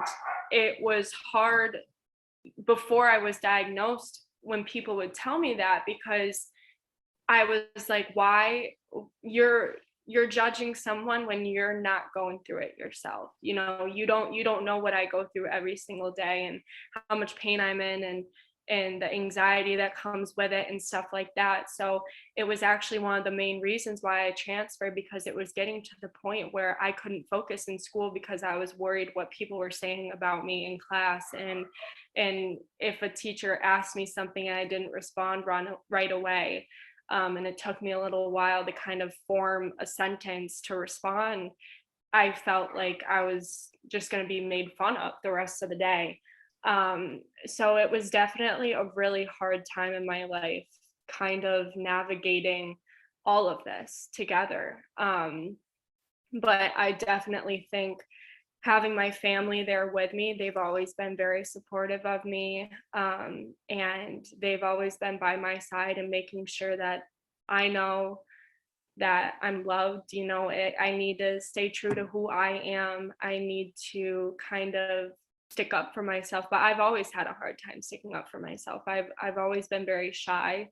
it was hard before I was diagnosed when people would tell me that, because I was like, why you're judging someone when you're not going through it yourself. You don't know what I go through every single day and how much pain I'm in, and the anxiety that comes with it and stuff like that. So it was actually one of the main reasons why I transferred, because it was getting to the point where I couldn't focus in school because I was worried what people were saying about me in class. And if a teacher asked me something and I didn't respond right away, and it took me a little while to kind of form a sentence to respond, I felt like I was just going to be made fun of the rest of the day. So it was definitely a really hard time in my life, kind of navigating all of this together. But I definitely think having my family there with me, they've always been very supportive of me. And they've always been by my side and making sure that I know that I'm loved. I need to stay true to who I am. I need to kind of stick up for myself, but I've always had a hard time sticking up for myself. I've always been very shy.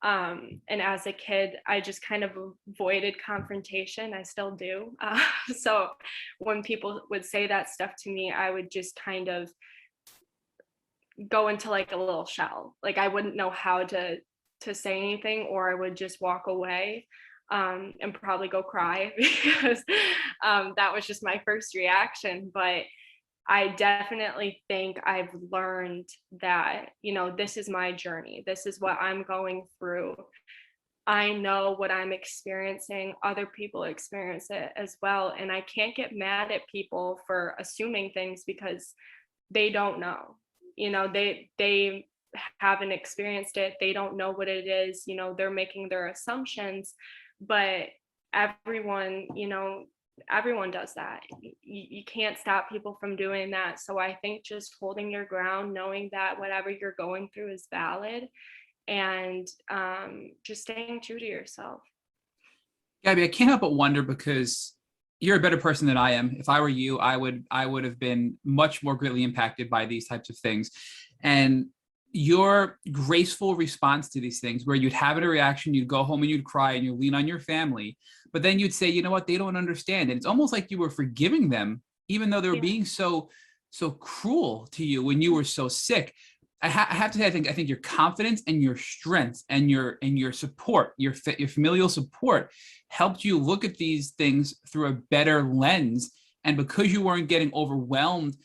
And as a kid, I just kind of avoided confrontation. I still do. So when people would say that stuff to me, I would just kind of go into like a little shell. Like I wouldn't know how to say anything, or I would just walk away and probably go cry because that was just my first reaction. But I definitely think I've learned that, this is my journey. This is what I'm going through. I know what I'm experiencing. Other people experience it as well. And I can't get mad at people for assuming things because they don't know. They haven't experienced it. They don't know what it is. They're making their assumptions, but everyone does that. You can't stop people from doing that. So I think just holding your ground, knowing that whatever you're going through is valid, and just staying true to yourself. Gabby, I can't help but wonder, because you're a better person than I am. If I were you, I would have been much more greatly impacted by these types of things. And your graceful response to these things, where you'd have a reaction, you'd go home and you'd cry and you lean on your family, but then you'd say, you know what, they don't understand. And it's almost like you were forgiving them, even though they were being so cruel to you when you were so sick. I have to say, I think your confidence and your strength and your support, your familial support, helped you look at these things through a better lens. And because you weren't getting overwhelmed,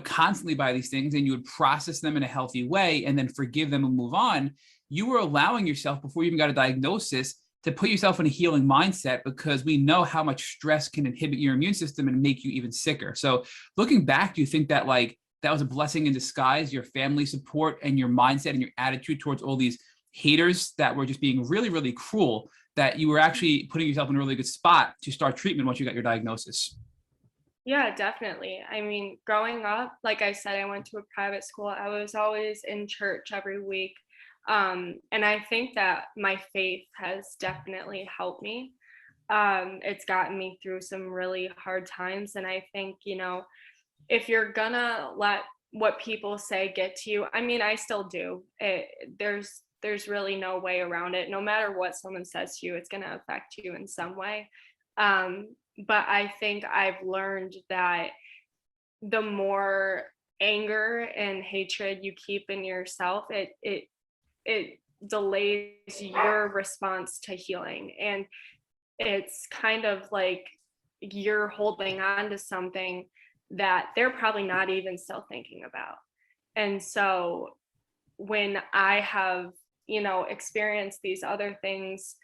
constantly by these things, and you would process them in a healthy way and then forgive them and move on, you were allowing yourself, before you even got a diagnosis, to put yourself in a healing mindset, because we know how much stress can inhibit your immune system and make you even sicker. So looking back, do you think that that was a blessing in disguise, your family support and your mindset and your attitude towards all these haters that were just being really, really cruel, that you were actually putting yourself in a really good spot to start treatment once you got your diagnosis? Yeah, definitely. I mean, growing up, like I said, I went to a private school. I was always in church every week. And I think that my faith has definitely helped me. It's gotten me through some really hard times. And I think, if you're gonna let what people say get to you, I mean, I still do. There's really no way around it. No matter what someone says to you, it's gonna affect you in some way. But I think I've learned that the more anger and hatred you keep in yourself, it delays your response to healing. And it's kind of like you're holding on to something that they're probably not even still thinking about. And so when I have, you know, experienced these other things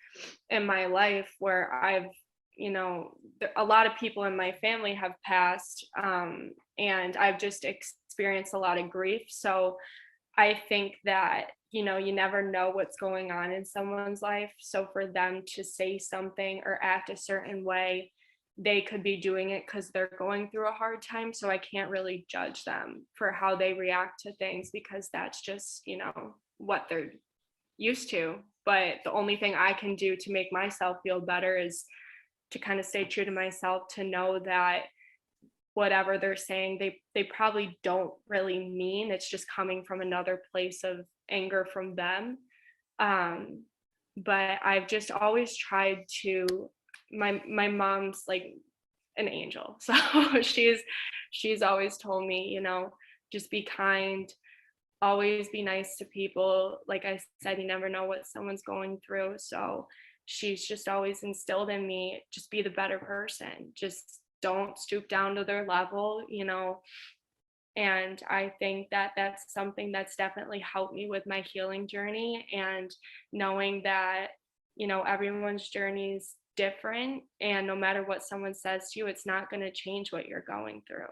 in my life where I've, you know, a lot of people in my family have passed, and I've just experienced a lot of grief. So I think that, you know, you never know what's going on in someone's life. So for them to say something or act a certain way, they could be doing it because they're going through a hard time. So I can't really judge them for how they react to things, because that's just, you know, what they're used to. But the only thing I can do to make myself feel better is to kind of stay true to myself, to know that whatever they're saying, they probably don't really mean. It's just coming from another place of anger from them. But I've just always tried to, my mom's like an angel. So she's always told me, you know, just be kind, always be nice to people. Like I said, you never know what someone's going through. So she's just always instilled in me, just be the better person. Just don't stoop down to their level, you know. And I think that that's something that's definitely helped me with my healing journey, and knowing that, you know, everyone's journey is different, and no matter what someone says to you, it's not going to change what you're going through.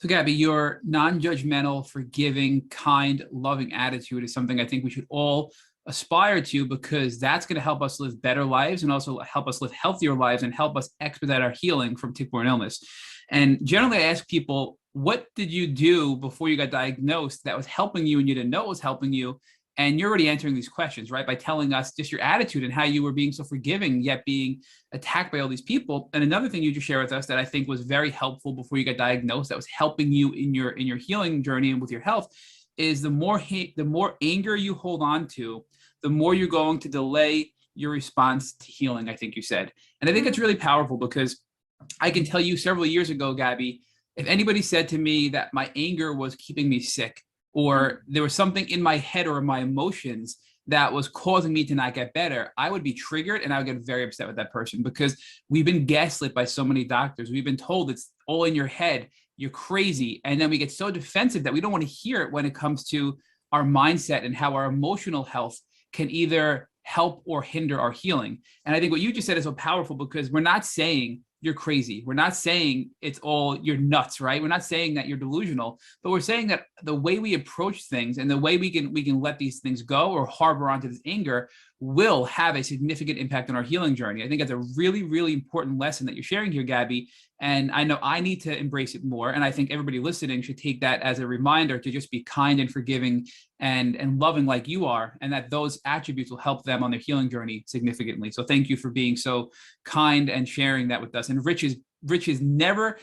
So Gabby, your non-judgmental, forgiving, kind, loving attitude is something I think we should all aspire to, because that's going to help us live better lives and also help us live healthier lives and help us expedite our healing from tick-borne illness. And generally I ask people, what did you do before you got diagnosed that was helping you and you didn't know it was helping you? And you're already answering these questions, right? By telling us just your attitude and how you were being so forgiving, yet being attacked by all these people. And another thing you just shared with us that I think was very helpful before you got diagnosed, that was helping you in your healing journey and with your health, is the more anger you hold on to, the more you're going to delay your response to healing, I think you said. And I think it's really powerful, because I can tell you several years ago, Gabby, if anybody said to me that my anger was keeping me sick, or there was something in my head or in my emotions that was causing me to not get better, I would be triggered and I would get very upset with that person, because we've been gaslit by so many doctors. We've been told it's all in your head, you're crazy. And then we get so defensive that we don't want to hear it when it comes to our mindset and how our emotional health can either help or hinder our healing. And I think what you just said is so powerful, because we're not saying you're crazy. We're not saying it's all you're nuts, right? We're not saying that you're delusional, but we're saying that the way we approach things and the way we can let these things go or harbor onto this anger will have a significant impact on our healing journey. I think that's a really, really important lesson that you're sharing here, Gabby. And I know I need to embrace it more. And I think everybody listening should take that as a reminder to just be kind and forgiving and loving like you are, and that those attributes will help them on their healing journey significantly. So thank you for being so kind and sharing that with us. And Rich is never,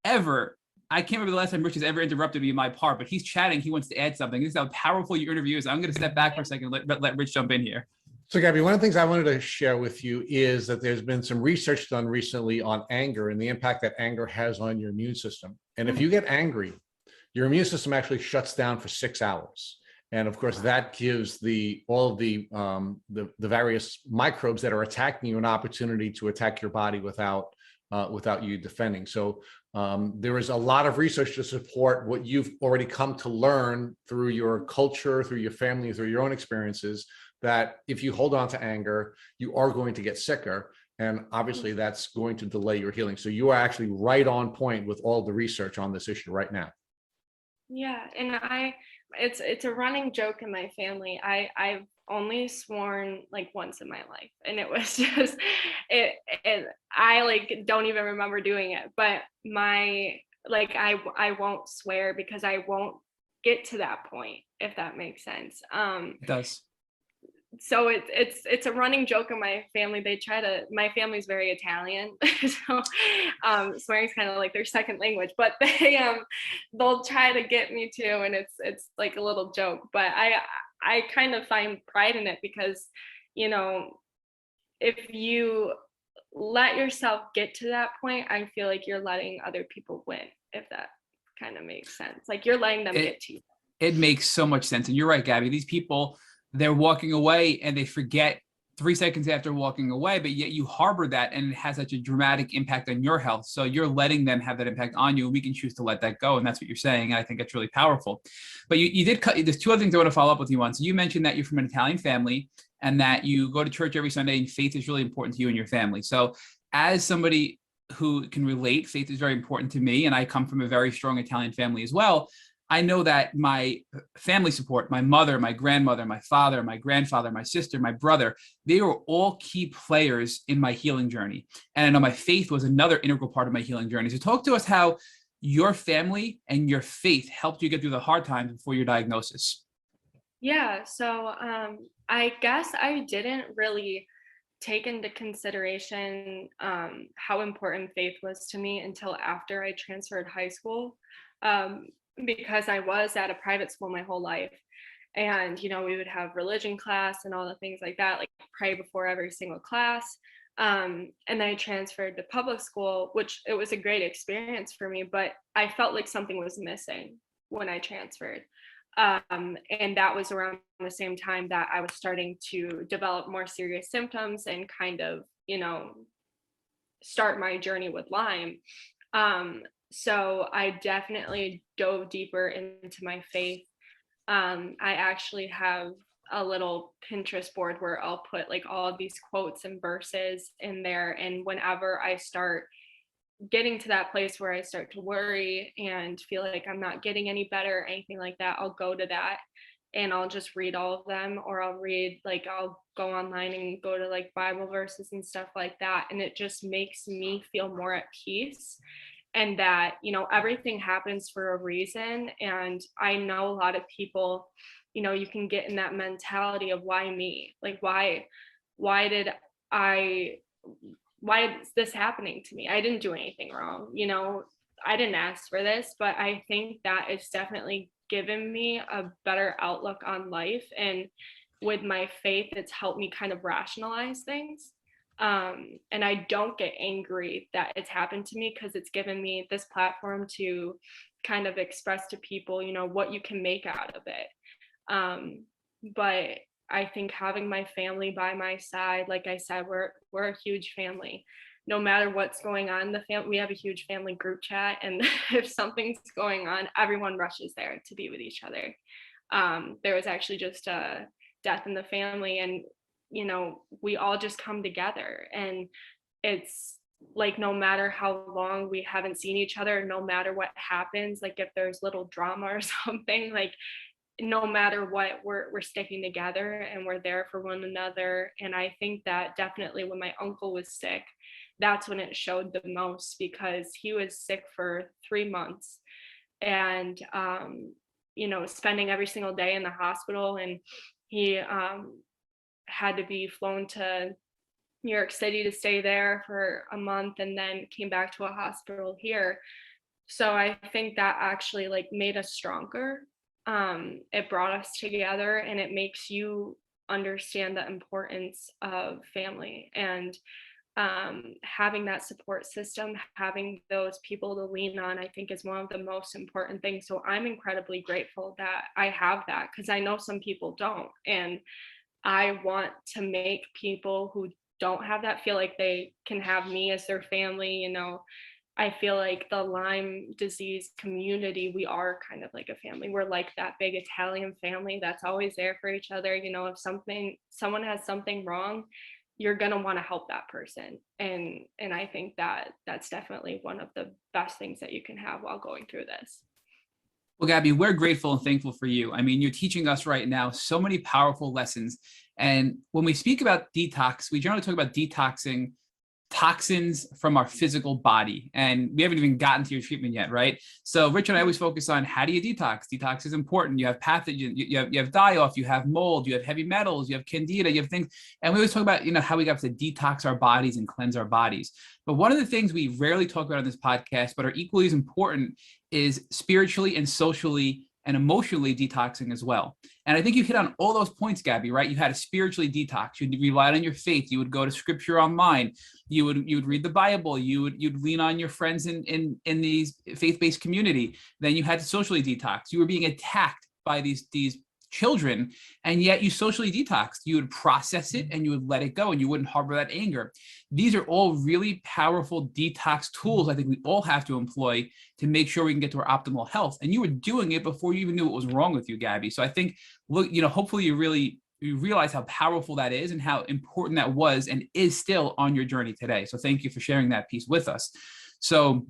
ever, I can't remember the last time Rich has ever interrupted me in my part, but he's chatting. He wants to add something. This is how powerful your interview is. I'm going to step back for a second and let Rich jump in here. So Gabby, one of the things I wanted to share with you is that there's been some research done recently on anger and the impact that anger has on your immune system. And if you get angry, your immune system actually shuts down for 6 hours. And of course, that gives all of the various microbes that are attacking you an opportunity to attack your body without you defending. So there is a lot of research to support what you've already come to learn through your culture, through your family, through your own experiences, that if you hold on to anger, you are going to get sicker. And obviously that's going to delay your healing. So you are actually right on point with all the research on this issue right now. Yeah, and it's a running joke in my family. I've only sworn like once in my life, and it was just I like don't even remember doing it. But I won't swear because I won't get to that point, if that makes sense. It does. So it's a running joke in my family. My family's very Italian, so swearing's kind of like their second language, but they'll try to get me to, and it's like a little joke, but I kind of find pride in it, because, you know, if you let yourself get to that point, I feel like you're letting other people win, if that kind of makes sense. Like you're letting them get to you. It makes so much sense. And you're right, Gabby. These people, they're walking away and they forget 3 seconds after walking away, but yet you harbor that and it has such a dramatic impact on your health. So you're letting them have that impact on you, and we can choose to let that go. And that's what you're saying. And I think that's really powerful. But you did cut, there's two other things I want to follow up with you on. So you mentioned that you're from an Italian family and that you go to church every Sunday, and faith is really important to you and your family. So as somebody who can relate, faith is very important to me. And I come from a very strong Italian family as well. I know that my family support, my mother, my grandmother, my father, my grandfather, my sister, my brother, they were all key players in my healing journey. And I know my faith was another integral part of my healing journey. So talk to us how your family and your faith helped you get through the hard times before your diagnosis. Yeah, so I guess I didn't really take into consideration how important faith was to me until after I transferred high school. Because I was at a private school my whole life. And, we would have religion class and all the things like that, like pray before every single class. And then I transferred to public school, which it was a great experience for me, but I felt like something was missing when I transferred. And that was around the same time that I was starting to develop more serious symptoms and kind of, start my journey with Lyme. So I definitely dove deeper into my faith. I actually have a little Pinterest board where I'll put like all of these quotes and verses in there. And whenever I start getting to that place where I start to worry and feel like I'm not getting any better or anything like that, I'll go to that and I'll just read all of them, or I'll go online and go to like Bible verses and stuff like that. And it just makes me feel more at peace. And that, everything happens for a reason. And I know a lot of people, you can get in that mentality of why me? Like, why is this happening to me? I didn't do anything wrong. I didn't ask for this, but I think that it's definitely given me a better outlook on life. And with my faith, it's helped me kind of rationalize things. And I don't get angry that it's happened to me, because it's given me this platform to kind of express to people, what you can make out of it. But I think having my family by my side, like I said, we're a huge family. No matter what's going on in the family, we have a huge family group chat, and if something's going on, everyone rushes there to be with each other. There was actually just a death in the family, and we all just come together, and it's like, no matter how long we haven't seen each other, no matter what happens, like if there's little drama or something, like no matter what, we're sticking together and we're there for one another. And I think that definitely when my uncle was sick, that's when it showed the most, because he was sick for 3 months and spending every single day in the hospital, and he had to be flown to New York City to stay there for a month, and then came back to a hospital here. So I think that actually like made us stronger. It brought us together, and it makes you understand the importance of family, and having that support system, having those people to lean on, I think is one of the most important things. So I'm incredibly grateful that I have that, because I know some people don't. And I want to make people who don't have that feel like they can have me as their family. I feel like the Lyme disease community, we are kind of like a family. We're like that big Italian family that's always there for each other. If someone has something wrong, you're going to want to help that person. And I think that that's definitely one of the best things that you can have while going through this. Well, Gabby, we're grateful and thankful for you. I mean, you're teaching us right now so many powerful lessons. And when we speak about detox, we generally talk about detoxing toxins from our physical body. And we haven't even gotten to your treatment yet, right? So Rich and I always focus on, how do you detox? Detox is important. You have pathogens, you have die-off, you have mold, you have heavy metals, you have candida, you have things. And we always talk about, how we got to detox our bodies and cleanse our bodies. But one of the things we rarely talk about on this podcast, but are equally as important, is spiritually and socially and emotionally detoxing as well. And I think you hit on all those points, Gabby, right? You had to spiritually detox. You relied on your faith. You would go to scripture online. You would read the Bible. You'd lean on your friends in these faith-based community. Then you had to socially detox. You were being attacked by these children, and yet you socially detoxed. You would process it and you would let it go, and you wouldn't harbor that anger. These are all really powerful detox tools I think we all have to employ to make sure we can get to our optimal health. And you were doing it before you even knew what was wrong with you, Gabby. So I think, look, hopefully you realize how powerful that is and how important that was and is still on your journey today. So thank you for sharing that piece with us. So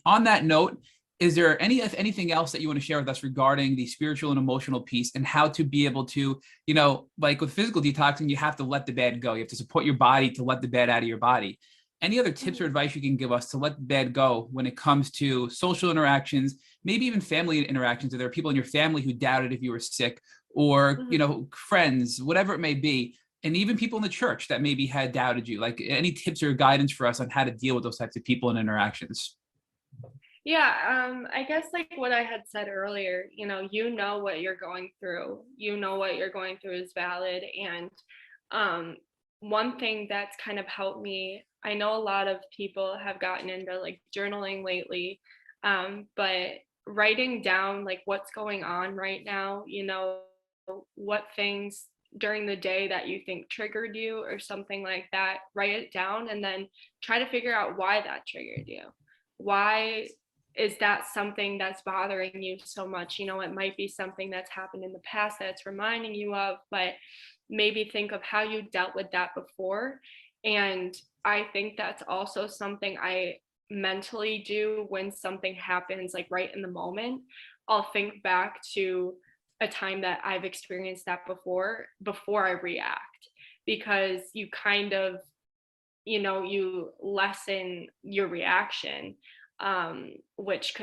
on that note, is there anything else that you want to share with us regarding the spiritual and emotional piece and how to be able to, like with physical detoxing, you have to let the bad go. You have to support your body to let the bad out of your body. Any other tips or advice you can give us to let the bad go when it comes to social interactions, maybe even family interactions? Are there people in your family who doubted if you were sick, or, friends, whatever it may be, and even people in the church that maybe had doubted you? Like, any tips or guidance for us on how to deal with those types of people and interactions? Yeah, I guess like what I had said earlier, what you're going through, what you're going through is valid. And one thing that's kind of helped me, I know a lot of people have gotten into like journaling lately, but writing down like what's going on right now, what things during the day that you think triggered you or something like that, write it down and then try to figure out why that triggered you. Why is that something that's bothering you so much? It might be something that's happened in the past that's reminding you of, but maybe think of how you dealt with that before. And I think that's also something I mentally do when something happens, like right in the moment. I'll think back to a time that I've experienced that before I react, because you kind of, you lessen your reaction, which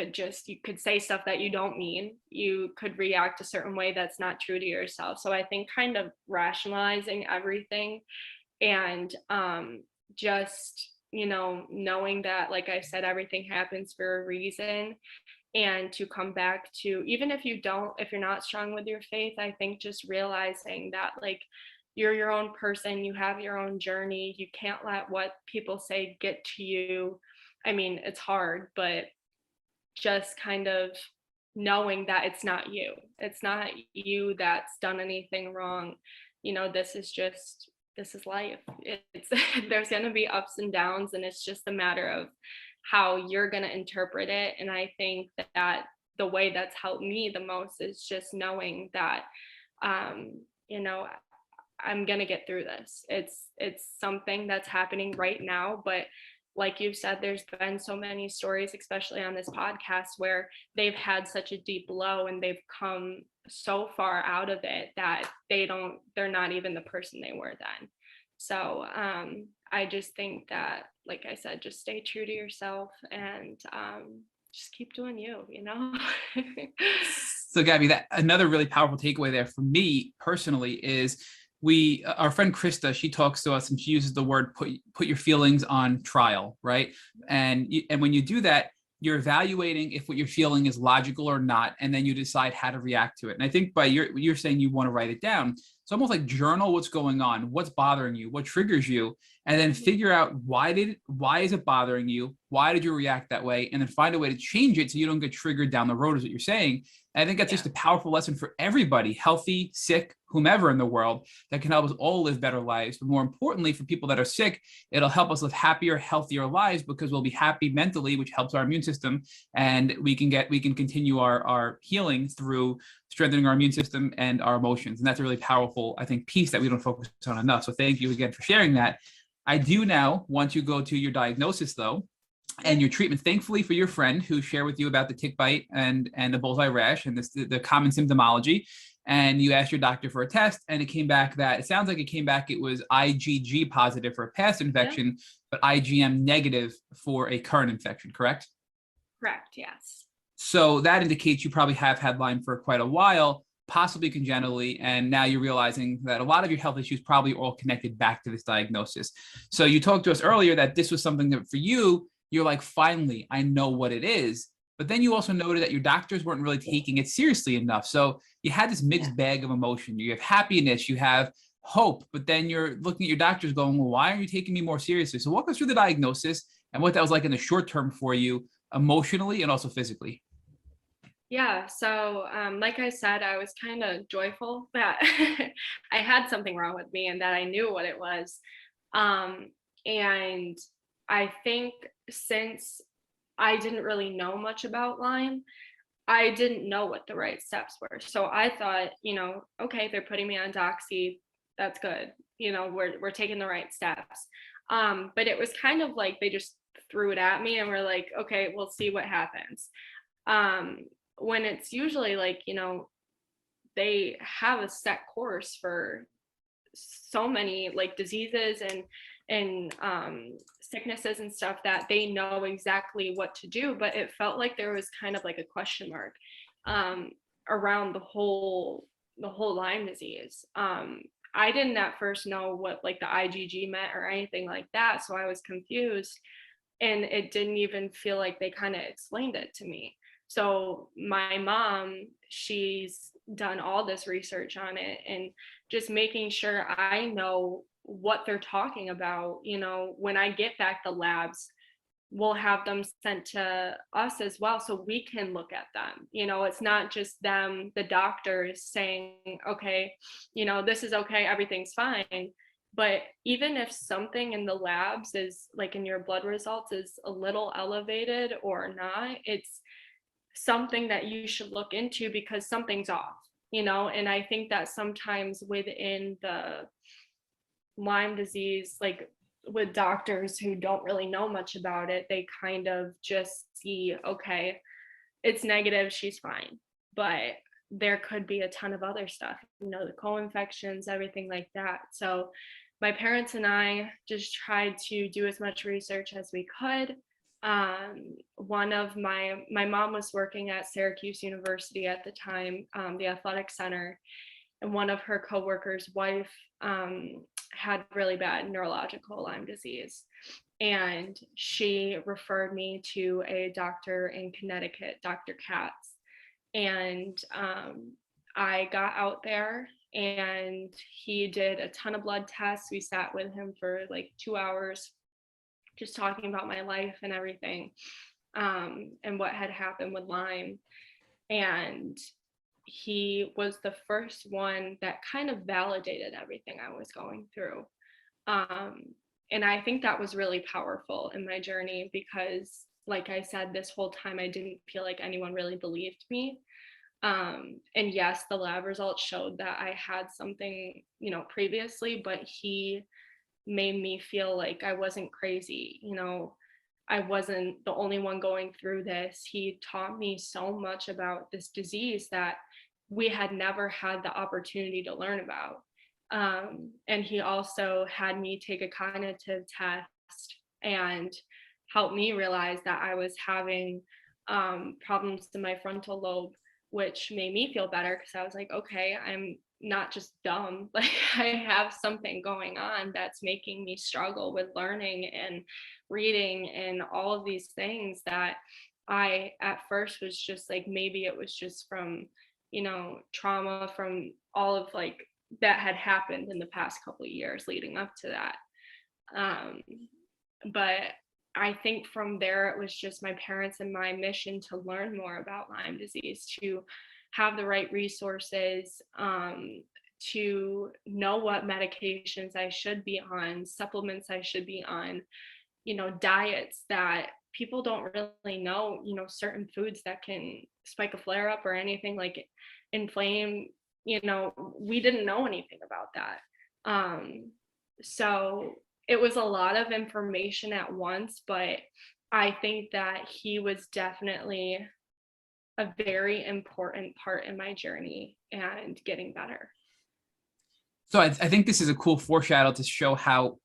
you could say stuff that you don't mean. You could react a certain way that's not true to yourself. So I think kind of rationalizing everything and just, knowing that, like I said, everything happens for a reason. And to come back to, even if you're not strong with your faith, I think just realizing that like you're your own person, you have your own journey. You can't let what people say get to you. I mean, it's hard, but just kind of knowing that it's not you that's done anything wrong. This is life. There's going to be ups and downs, and it's just a matter of how you're going to interpret it. And I think that the way that's helped me the most is just knowing that, I'm going to get through this. It's something that's happening right now, but like you said, there's been so many stories, especially on this podcast, where they've had such a deep blow and they've come so far out of it that they're not even the person they were then. So I just think that, like I said, just stay true to yourself and just keep doing you. So Gabby, that another really powerful takeaway there for me personally is our friend Krista, she talks to us and she uses the word put your feelings on trial, right? And when you do that, you're evaluating if what you're feeling is logical or not, and then you decide how to react to it. And I think you're saying you want to write it down. It's almost like journal what's going on, what's bothering you, what triggers you, and then figure out why is it bothering you? Why did you react that way? And then find a way to change it so you don't get triggered down the road, is what you're saying. And I think that's just a powerful lesson for everybody, healthy, sick, whomever in the world, that can help us all live better lives. But more importantly, for people that are sick, it'll help us live happier, healthier lives, because we'll be happy mentally, which helps our immune system. And we can continue our healing through strengthening our immune system and our emotions. And that's a really powerful, I think, piece that we don't focus on enough. So thank you again for sharing that. I do now want to go to your diagnosis, though, and your treatment. Thankfully for your friend who shared with you about the tick bite and the bullseye rash and the common symptomology, and you asked your doctor for a test, and it came back it was IgG positive for a past infection, but IgM negative for a current infection, correct? Correct, yes. So that indicates you probably have had Lyme for quite a while, possibly congenitally, and now you're realizing that a lot of your health issues probably are all connected back to this diagnosis. So you talked to us earlier that this was something that for you, you're like, finally, I know what it is. But then you also noted that your doctors weren't really taking it seriously enough. So you had this mixed bag of emotion. You have happiness, you have hope, but then you're looking at your doctors going, well, why aren't you taking me more seriously? So walk us through the diagnosis and what that was like in the short term for you, emotionally and also physically. Yeah, so like I said, I was kind of joyful that I had something wrong with me and that I knew what it was. Um, and I think since I didn't really know much about Lyme, I didn't know what the right steps were. So I thought, okay, they're putting me on doxy, that's good. We're taking the right steps. But it was kind of like they just threw it at me and we're like, okay, we'll see what happens. Um, when it's usually like, they have a set course for so many like diseases and sicknesses and stuff that they know exactly what to do, but it felt like there was kind of like a question mark um, around the whole Lyme disease. I didn't at first know what like the IgG meant or anything like that, so I was confused, and it didn't even feel like they kind of explained it to me. So my mom, she's done all this research on it and just making sure I know what they're talking about. When I get back the labs, we'll have them sent to us as well so we can look at them. It's not just them, the doctors saying, okay, this is okay, everything's fine. But even if something in the labs is like in your blood results is a little elevated or not, it's something that you should look into because something's off. And I think that sometimes within the Lyme disease, like with doctors who don't really know much about it, they kind of just see, okay, it's negative, she's fine. But there could be a ton of other stuff, the co-infections, everything like that. So my parents and I just tried to do as much research as we could. One of my mom was working at Syracuse University at the time, the athletic center, and one of her coworkers' wife had really bad neurological Lyme disease. And she referred me to a doctor in Connecticut, Dr. Katz. And I got out there and he did a ton of blood tests. We sat with him for like 2 hours, just talking about my life and everything, and what had happened with Lyme. And he was the first one that kind of validated everything I was going through. And I think that was really powerful in my journey because, like I said, this whole time I didn't feel like anyone really believed me. And yes, the lab results showed that I had something, previously, but he made me feel like I wasn't crazy. I wasn't the only one going through this. He taught me so much about this disease that we had never had the opportunity to learn about. And he also had me take a cognitive test and helped me realize that I was having problems in my frontal lobe, which made me feel better because I was like, okay, I'm not just dumb. Like I have something going on that's making me struggle with learning and reading and all of these things that I at first was just like, maybe it was just from, trauma from all of like that had happened in the past couple of years leading up to that. But I think from there, it was just my parents and my mission to learn more about Lyme disease, to have the right resources, to know what medications I should be on, supplements I should be on, diets that people don't really know, certain foods that can spike a flare up or anything like inflame, we didn't know anything about that. So it was a lot of information at once, but I think that he was definitely a very important part in my journey and getting better. So I think this is a cool foreshadow to show how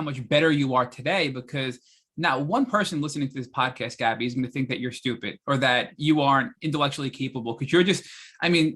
much better you are today, because not one person listening to this podcast, Gabby, is going to think that you're stupid or that you aren't intellectually capable, because you're just,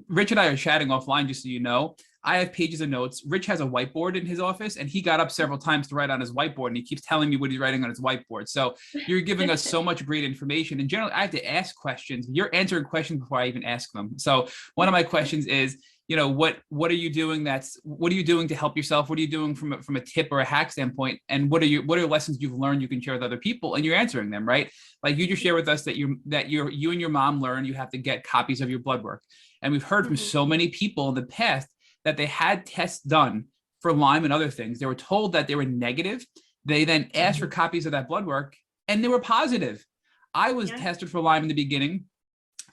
Rich and I are chatting offline, just so you know. I have pages of notes. Rich has a whiteboard in his office, and he got up several times to write on his whiteboard, and he keeps telling me what he's writing on his whiteboard. So you're giving us so much great information. And generally, I have to ask questions. You're answering questions before I even ask them. So one of my questions is, what are you doing what are you doing to help yourself? What are you doing from a tip or a hack standpoint? And what are lessons you've learned you can share with other people? And you're answering them, right? Like you just share with us that you and your mom learned you have to get copies of your blood work. And we've heard from so many people in the past that they had tests done for Lyme and other things. They were told that they were negative. They then asked for copies of that blood work and they were positive. I was tested for Lyme in the beginning.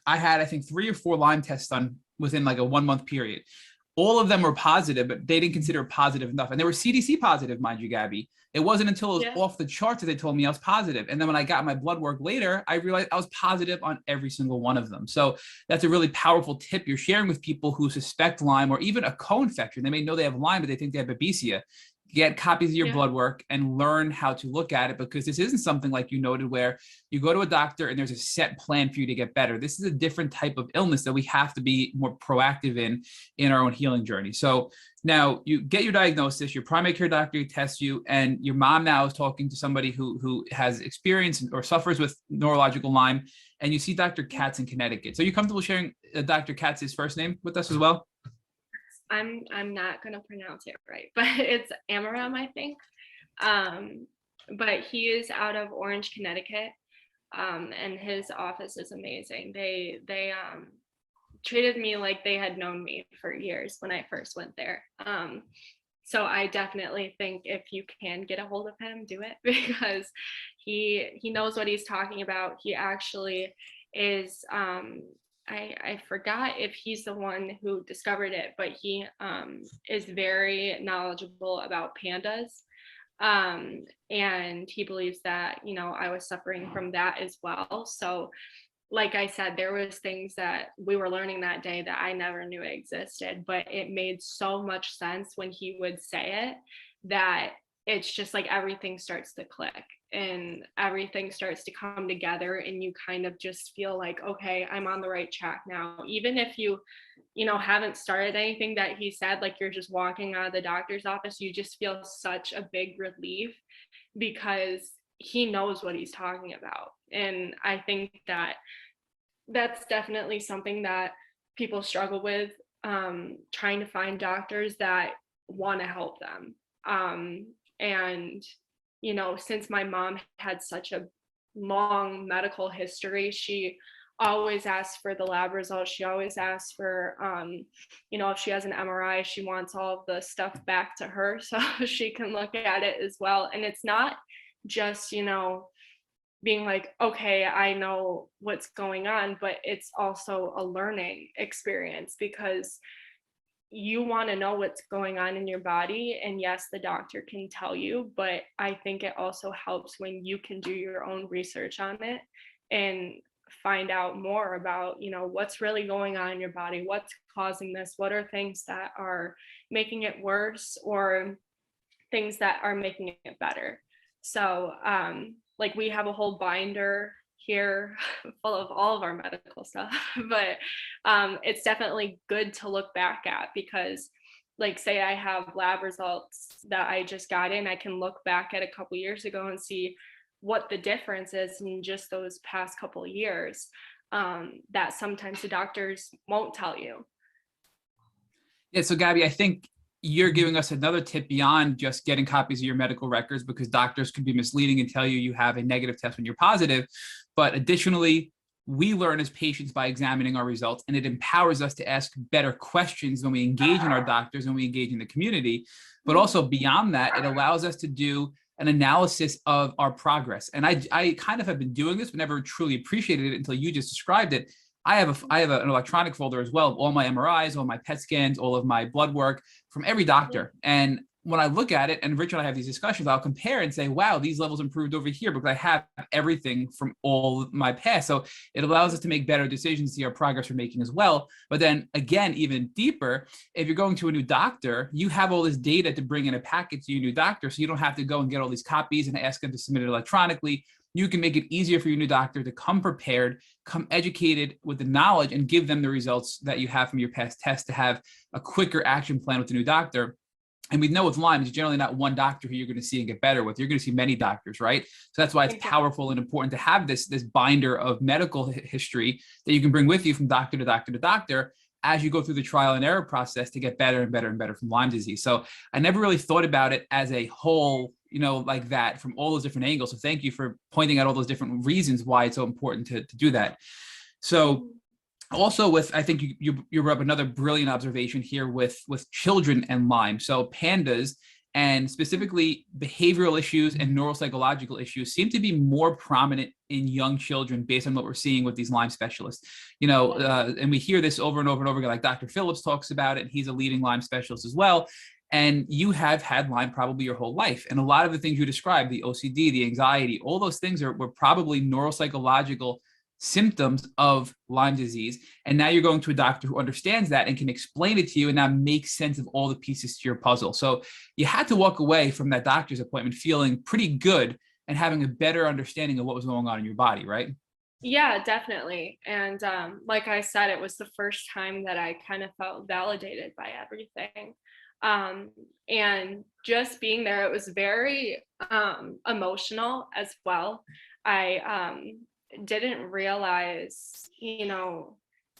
I had, I think, 3 or 4 Lyme tests done within like a 1-month period. All of them were positive, but they didn't consider it positive enough. And they were CDC positive, mind you, Gabby. It wasn't until it was off the charts that they told me I was positive. And then when I got my blood work later, I realized I was positive on every single one of them. So that's a really powerful tip you're sharing with people who suspect Lyme or even a co-infection. They may know they have Lyme, but they think they have Babesia. Get copies of your blood work and learn how to look at it, because this isn't something like you noted where you go to a doctor and there's a set plan for you to get better. This is a different type of illness that we have to be more proactive in our own healing journey. So now you get your diagnosis, your primary care doctor tests you, and your mom now is talking to somebody who has experience or suffers with neurological Lyme, and you see Dr. Katz in Connecticut. So you comfortable sharing Dr. Katz's first name with us as well? I'm not gonna pronounce it right, but it's Amaram, I think. But he is out of Orange, Connecticut, and his office is amazing. They treated me like they had known me for years when I first went there. So I definitely think if you can get a hold of him, do it, because he knows what he's talking about. He actually is. I forgot if he's the one who discovered it, but he is very knowledgeable about pandas. And he believes that, I was suffering from that as well. So like I said, there was things that we were learning that day that I never knew existed, but it made so much sense when he would say it, that it's just like everything starts to click and everything starts to come together, and you kind of just feel like, okay, I'm on the right track now. Even if you haven't started anything that he said, like you're just walking out of the doctor's office, you just feel such a big relief because he knows what he's talking about. And I think that that's definitely something that people struggle with, trying to find doctors that want to help them. And since my mom had such a long medical history, she always asks for the lab results. She always asks for, if she has an MRI, she wants all of the stuff back to her so she can look at it as well. And it's not just, being like, okay, I know what's going on, but it's also a learning experience, because you want to know what's going on in your body. And yes, the doctor can tell you, but I think it also helps when you can do your own research on it and find out more about, what's really going on in your body, what's causing this, what are things that are making it worse, or things that are making it better. So, like we have a whole binder here full of all of our medical stuff, but it's definitely good to look back at, because like say I have lab results that I just got in, I can look back at a couple years ago and see what the difference is in just those past couple of years, that sometimes the doctors won't tell you. Yeah, so Gabby, I think you're giving us another tip beyond just getting copies of your medical records, because doctors could be misleading and tell you have a negative test when you're positive. But additionally, we learn as patients by examining our results, and it empowers us to ask better questions when we engage in our doctors and we engage in the community. But also beyond that, it allows us to do an analysis of our progress. And I kind of have been doing this, but never truly appreciated it until you just described it. I have an electronic folder as well of all my MRIs, all my PET scans, all of my blood work from every doctor. And when I look at it, and Richard and I have these discussions, I'll compare and say, wow, these levels improved over here because I have everything from all my past. So it allows us to make better decisions, see our progress we're making as well. But then again, even deeper, if you're going to a new doctor, you have all this data to bring in a packet to your new doctor. So you don't have to go and get all these copies and ask them to submit it electronically. You can make it easier for your new doctor to come prepared, come educated with the knowledge, and give them the results that you have from your past tests to have a quicker action plan with the new doctor. And we know with Lyme, it's generally not one doctor who you're going to see and get better with. You're going to see many doctors, right? So that's why it's powerful and important to have this binder of medical history that you can bring with you from doctor to doctor to doctor. as you go through the trial and error process to get better and better and better from Lyme disease. So I never really thought about it as a whole, like that from all those different angles. So thank you for pointing out all those different reasons why it's so important to do that. So also I think you brought up another brilliant observation here with children and Lyme. So pandas, and specifically behavioral issues and neuropsychological issues, seem to be more prominent in young children based on what we're seeing with these Lyme specialists. And we hear this over and over and over again, like Dr. Phillips talks about it, and he's a leading Lyme specialist as well. And you have had Lyme probably your whole life. And a lot of the things you described, the OCD, the anxiety, all those things were probably neuropsychological symptoms of Lyme disease. And now you're going to a doctor who understands that and can explain it to you and now make sense of all the pieces to your puzzle. So you had to walk away from that doctor's appointment feeling pretty good and having a better understanding of what was going on in your body, right? Yeah, definitely. And like I said, it was the first time that I kind of felt validated by everything. And just being there, it was very emotional as well. I didn't realize,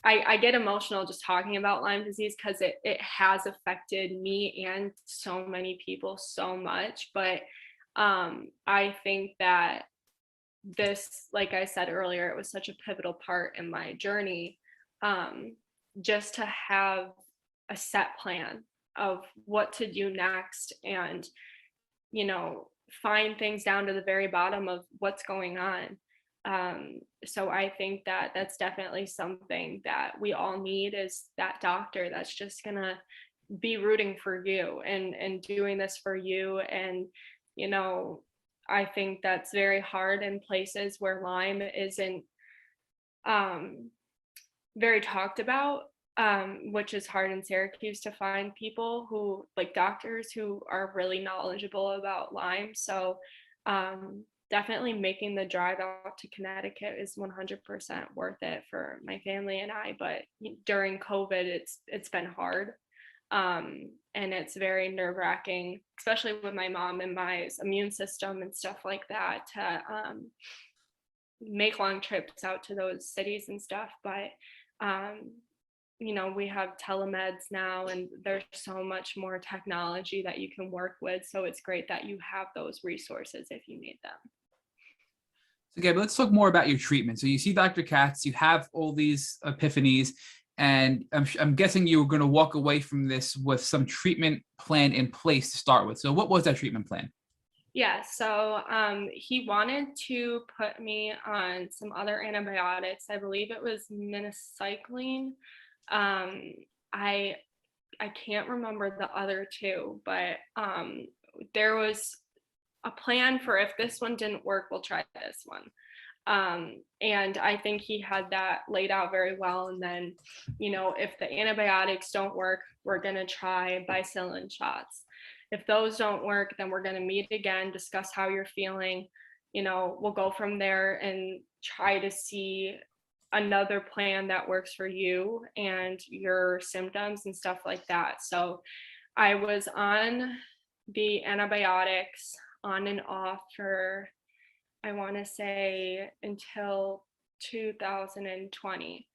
I get emotional just talking about Lyme disease because it has affected me and so many people so much. But I think that this, like I said earlier, it was such a pivotal part in my journey, just to have a set plan of what to do next and, find things down to the very bottom of what's going on. So I think that that's definitely something that we all need, is that doctor that's just gonna be rooting for you and doing this for you. And, I think that's very hard in places where Lyme isn't very talked about, which is hard in Syracuse to find people who, like doctors who are really knowledgeable about Lyme. So definitely making the drive out to Connecticut is 100% worth it for my family and I. But during COVID, it's been hard. And it's very nerve-wracking, especially with my mom and my immune system and stuff like that, to make long trips out to those cities and stuff. But we have telemeds now, and there's so much more technology that you can work with. So it's great that you have those resources if you need them. So, Gabe, let's talk more about your treatment. So you see Dr. Katz, you have all these epiphanies, and I'm guessing you were going to walk away from this with some treatment plan in place to start with. So what was that treatment plan? Yeah, so he wanted to put me on some other antibiotics. I believe it was minocycline. I can't remember the other two, but there was a plan for, if this one didn't work, we'll try this one. And I think he had that laid out very well. And then, if the antibiotics don't work, we're going to try Bicillin shots. If those don't work, then we're going to meet again, discuss how you're feeling. We'll go from there and try to see another plan that works for you and your symptoms and stuff like that. So I was on the antibiotics on and off for, I want to say, until 2020.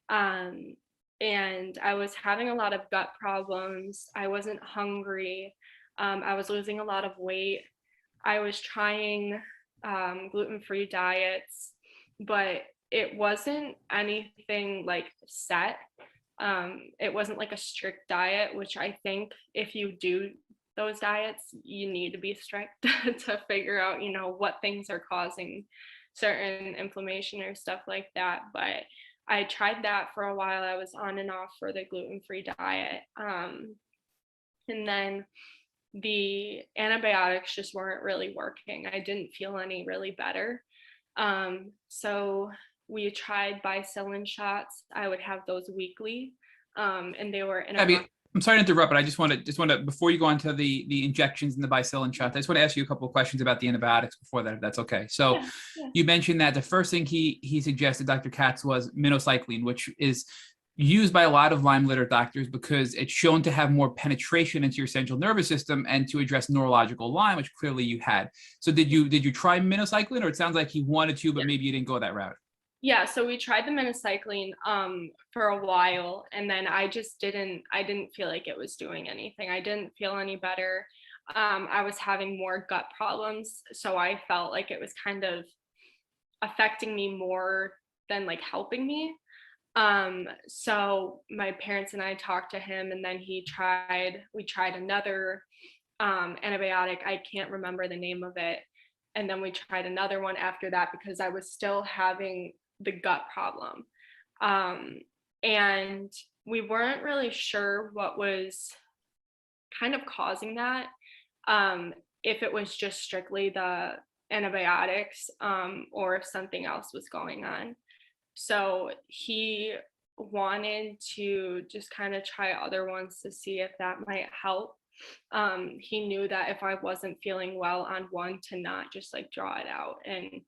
And I was having a lot of gut problems. I wasn't hungry. I was losing a lot of weight. I was trying gluten-free diets, but it wasn't anything like set. It wasn't like a strict diet, which I think if you do those diets, you need to be strict to figure out, what things are causing certain inflammation or stuff like that. But I tried that for a while. I was on and off for the gluten-free diet. And then the antibiotics just weren't really working. I didn't feel any really better. So we tried Bicillin shots. I would have those weekly. And they were in a I'm sorry to interrupt, but I just want to before you go on to the injections and the Bicillin shots, I just want to ask you a couple of questions about the antibiotics before that, if that's okay. So yeah. You mentioned that the first thing he suggested, Dr. Katz, was minocycline, which is used by a lot of Lyme litter doctors because it's shown to have more penetration into your central nervous system and to address neurological Lyme, which clearly you had. So did you try minocycline, or it sounds like he wanted to, but maybe you didn't go that route? Yeah, so we tried the minocycline for a while, and then I didn't feel like it was doing anything. I didn't feel any better. I was having more gut problems, so I felt like it was kind of affecting me more than like helping me. So my parents and I talked to him, and then we tried another antibiotic. I can't remember the name of it. And then we tried another one after that because I was still having the gut problem. And we weren't really sure what was kind of causing that. If it was just strictly the antibiotics, or if something else was going on. So he wanted to just kind of try other ones to see if that might help. He knew that if I wasn't feeling well on one, to not just like draw it out and,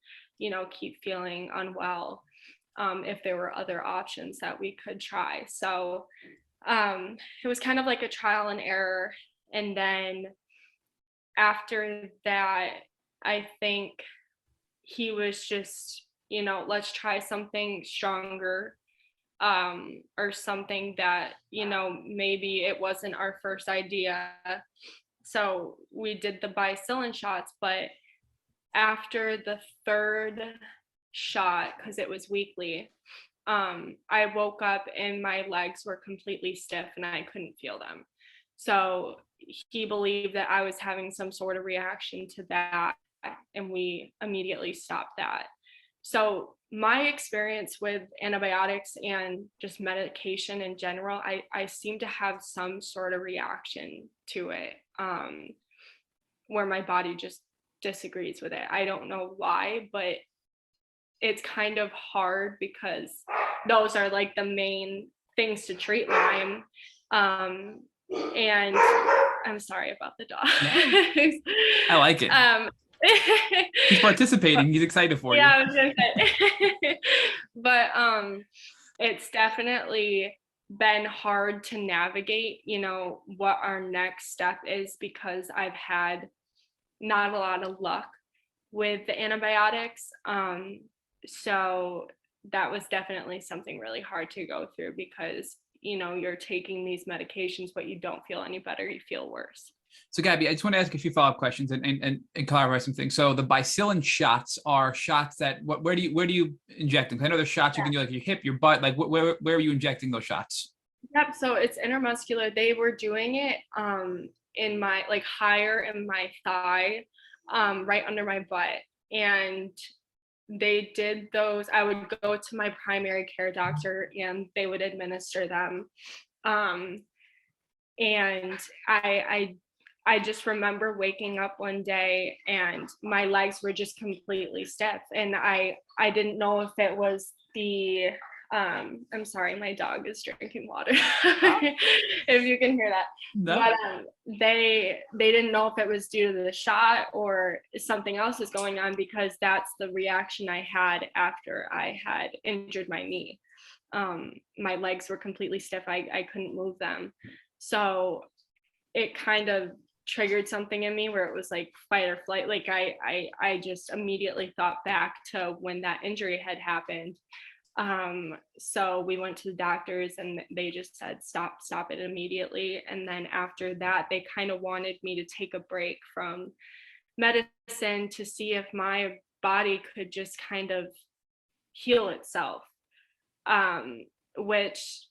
keep feeling unwell, if there were other options that we could try. So it was kind of like a trial and error. And then after that, I think he was just, let's try something stronger, or something that, maybe it wasn't our first idea. So we did the Bicillin shots, but after the third shot, because it was weekly, I woke up and my legs were completely stiff and I couldn't feel them. So he believed that I was having some sort of reaction to that, and we immediately stopped that. So my experience with antibiotics and just medication in general, I seem to have some sort of reaction to it, where my body just disagrees with it. I don't know why, but it's kind of hard because those are like the main things to treat Lyme. And I'm sorry about the dog. I like it. He's participating. He's excited for you. Yeah, I was gonna say. But it's definitely been hard to navigate, what our next step is, because I've had not a lot of luck with the antibiotics. So that was definitely something really hard to go through, because you're taking these medications, but you don't feel any better, you feel worse. So Gabby, I just want to ask a few follow-up questions and clarify some things. So the Bicillin shots are shots that where do you inject them? I know there's shots you can do like your hip, your butt, like where are you injecting those shots? Yep, so it's intermuscular. They were doing it in my, like, higher in my thigh, right under my butt. And they did those. I would go to my primary care doctor and they would administer them. And I just remember waking up one day and my legs were just completely stiff, and I didn't know if it was the I'm sorry, my dog is drinking water. If you can hear that. No. But they didn't know if it was due to the shot or something else is going on, because that's the reaction I had after I had injured my knee. My legs were completely stiff. I couldn't move them. So it kind of triggered something in me where it was like fight or flight. Like I just immediately thought back to when that injury had happened. So we went to the doctors and they just said, stop it immediately. And then after that, they kind of wanted me to take a break from medicine to see if my body could just kind of heal itself, which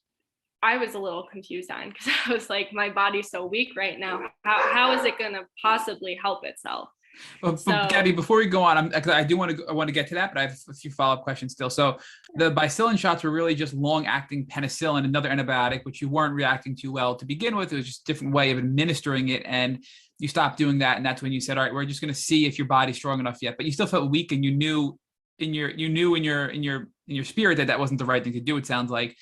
I was a little confused on, because I was like, my body's so weak right now. How is it going to possibly help itself? But Gabby, before we go on, I want to get to that, but I have a few follow-up questions still. So the Bicillin shots were really just long-acting penicillin, another antibiotic, which you weren't reacting too well to begin with. It was just a different way of administering it, and you stopped doing that, and that's when you said, all right, we're just going to see if your body's strong enough yet. But you still felt weak, and you knew in your spirit that wasn't the right thing to do, it sounds like.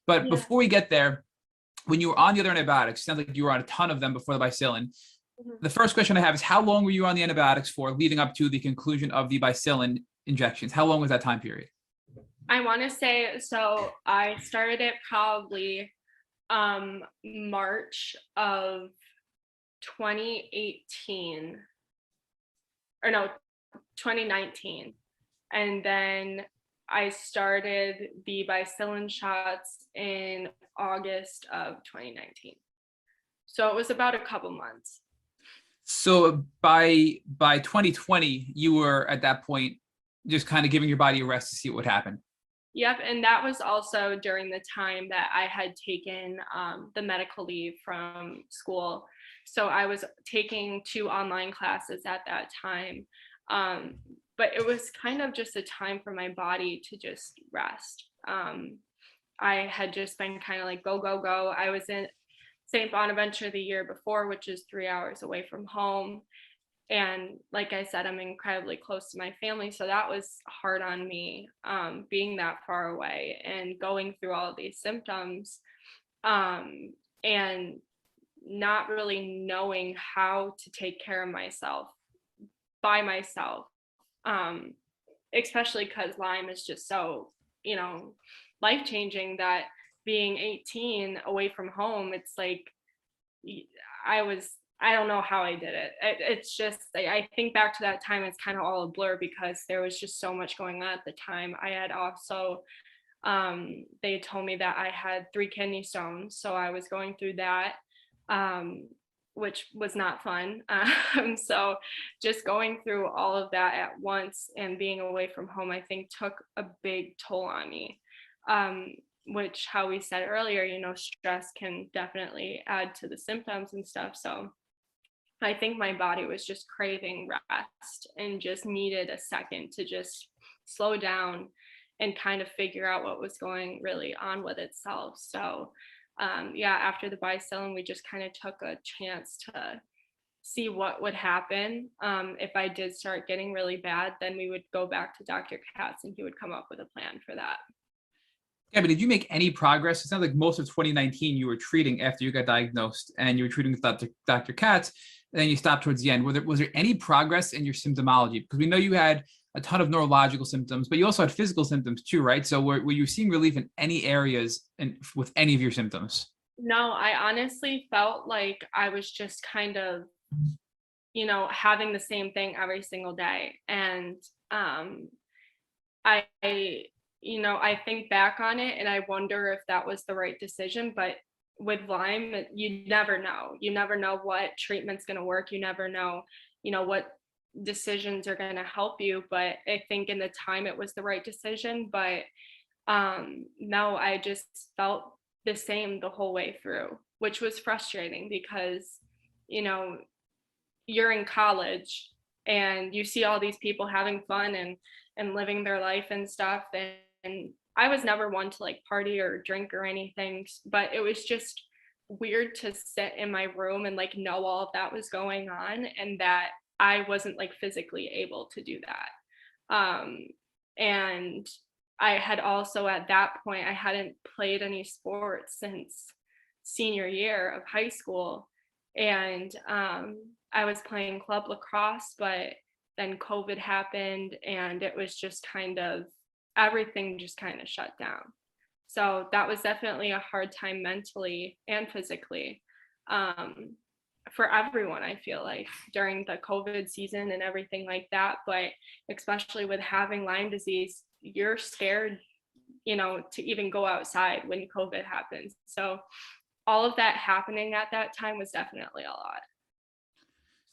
But before we get there, when you were on the other antibiotics, it sounds like you were on a ton of them before the Bicillin. The first question I have is, how long were you on the antibiotics for leading up to the conclusion of the Bicillin injections? How long was that time period? I want to say, so I started it probably March of 2018, or no, 2019. And then I started the Bicillin shots in August of 2019. So it was about a couple months. So by 2020, you were at that point just kind of giving your body a rest to see what would happen. Yep, and that was also during the time that I had taken the medical leave from school. So I was taking 2 online classes at that time. But it was kind of just a time for my body to just rest. I had just been kind of like go, go, go. I was in St. Bonaventure the year before, which is 3 hours away from home. And like I said, I'm incredibly close to my family. So that was hard on me, being that far away and going through all of these symptoms, and not really knowing how to take care of myself by myself, especially because Lyme is just so, life-changing, that being 18 away from home, it's like I don't know how I did it. It's just, I think back to that time, it's kind of all a blur because there was just so much going on at the time. I had also, they told me that I had 3 kidney stones. So I was going through that, which was not fun. So just going through all of that at once and being away from home, I think took a big toll on me. Which, how we said earlier, stress can definitely add to the symptoms and stuff. So I think my body was just craving rest and just needed a second to just slow down and kind of figure out what was going really on with itself. So after the Bicillin, we just kind of took a chance to see what would happen. If I did start getting really bad, then we would go back to Dr. Katz and he would come up with a plan for that. Yeah, but did you make any progress? It sounds like most of 2019 you were treating after you got diagnosed, and you were treating with Dr. Katz, and then you stopped towards the end. Was there any progress in your symptomology? Because we know you had a ton of neurological symptoms, but you also had physical symptoms too, right? So were you seeing relief in any areas with any of your symptoms? No, I honestly felt like I was just kind of, having the same thing every single day. And I think back on it and I wonder if that was the right decision. But with Lyme, you never know. You never know what treatment's going to work. You never know, what decisions are going to help you. But I think in the time it was the right decision. But no, I just felt the same the whole way through, which was frustrating because, you're in college and you see all these people having fun and living their life and stuff. And I was never one to like party or drink or anything, but it was just weird to sit in my room and like know all of that was going on and that I wasn't like physically able to do that. And I had also at that point, I hadn't played any sports since senior year of high school. And I was playing club lacrosse, but then COVID happened and it was just everything just kind of shut down. So that was definitely a hard time mentally and physically, for everyone, I feel like, during the COVID season and everything like that. But especially with having Lyme disease, you're scared, to even go outside when COVID happens. So all of that happening at that time was definitely a lot.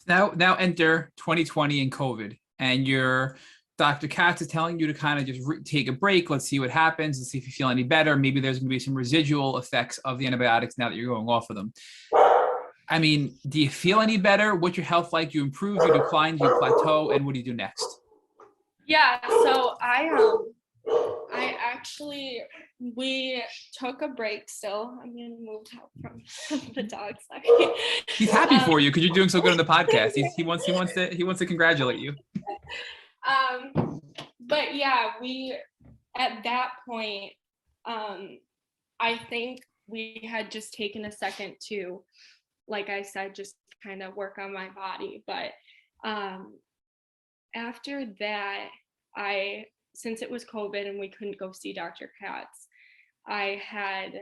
Now enter 2020 and COVID, and your Dr. Katz is telling you to kind of just take a break. Let's see what happens. Let's see if you feel any better. Maybe there's going to be some residual effects of the antibiotics now that you're going off of them. I mean, do you feel any better? What's your health like? Do you improve? Do you decline? Do you plateau? And what do you do next? Yeah, so we took a break still. I'm gonna move out from the dog. Sorry. He's happy for you because you're doing so good on the podcast. He wants to congratulate you. But yeah, we at that point, I think we had just taken a second to, like I said, just kind of work on my body. But after that, since it was COVID and we couldn't go see Dr. Katz, I had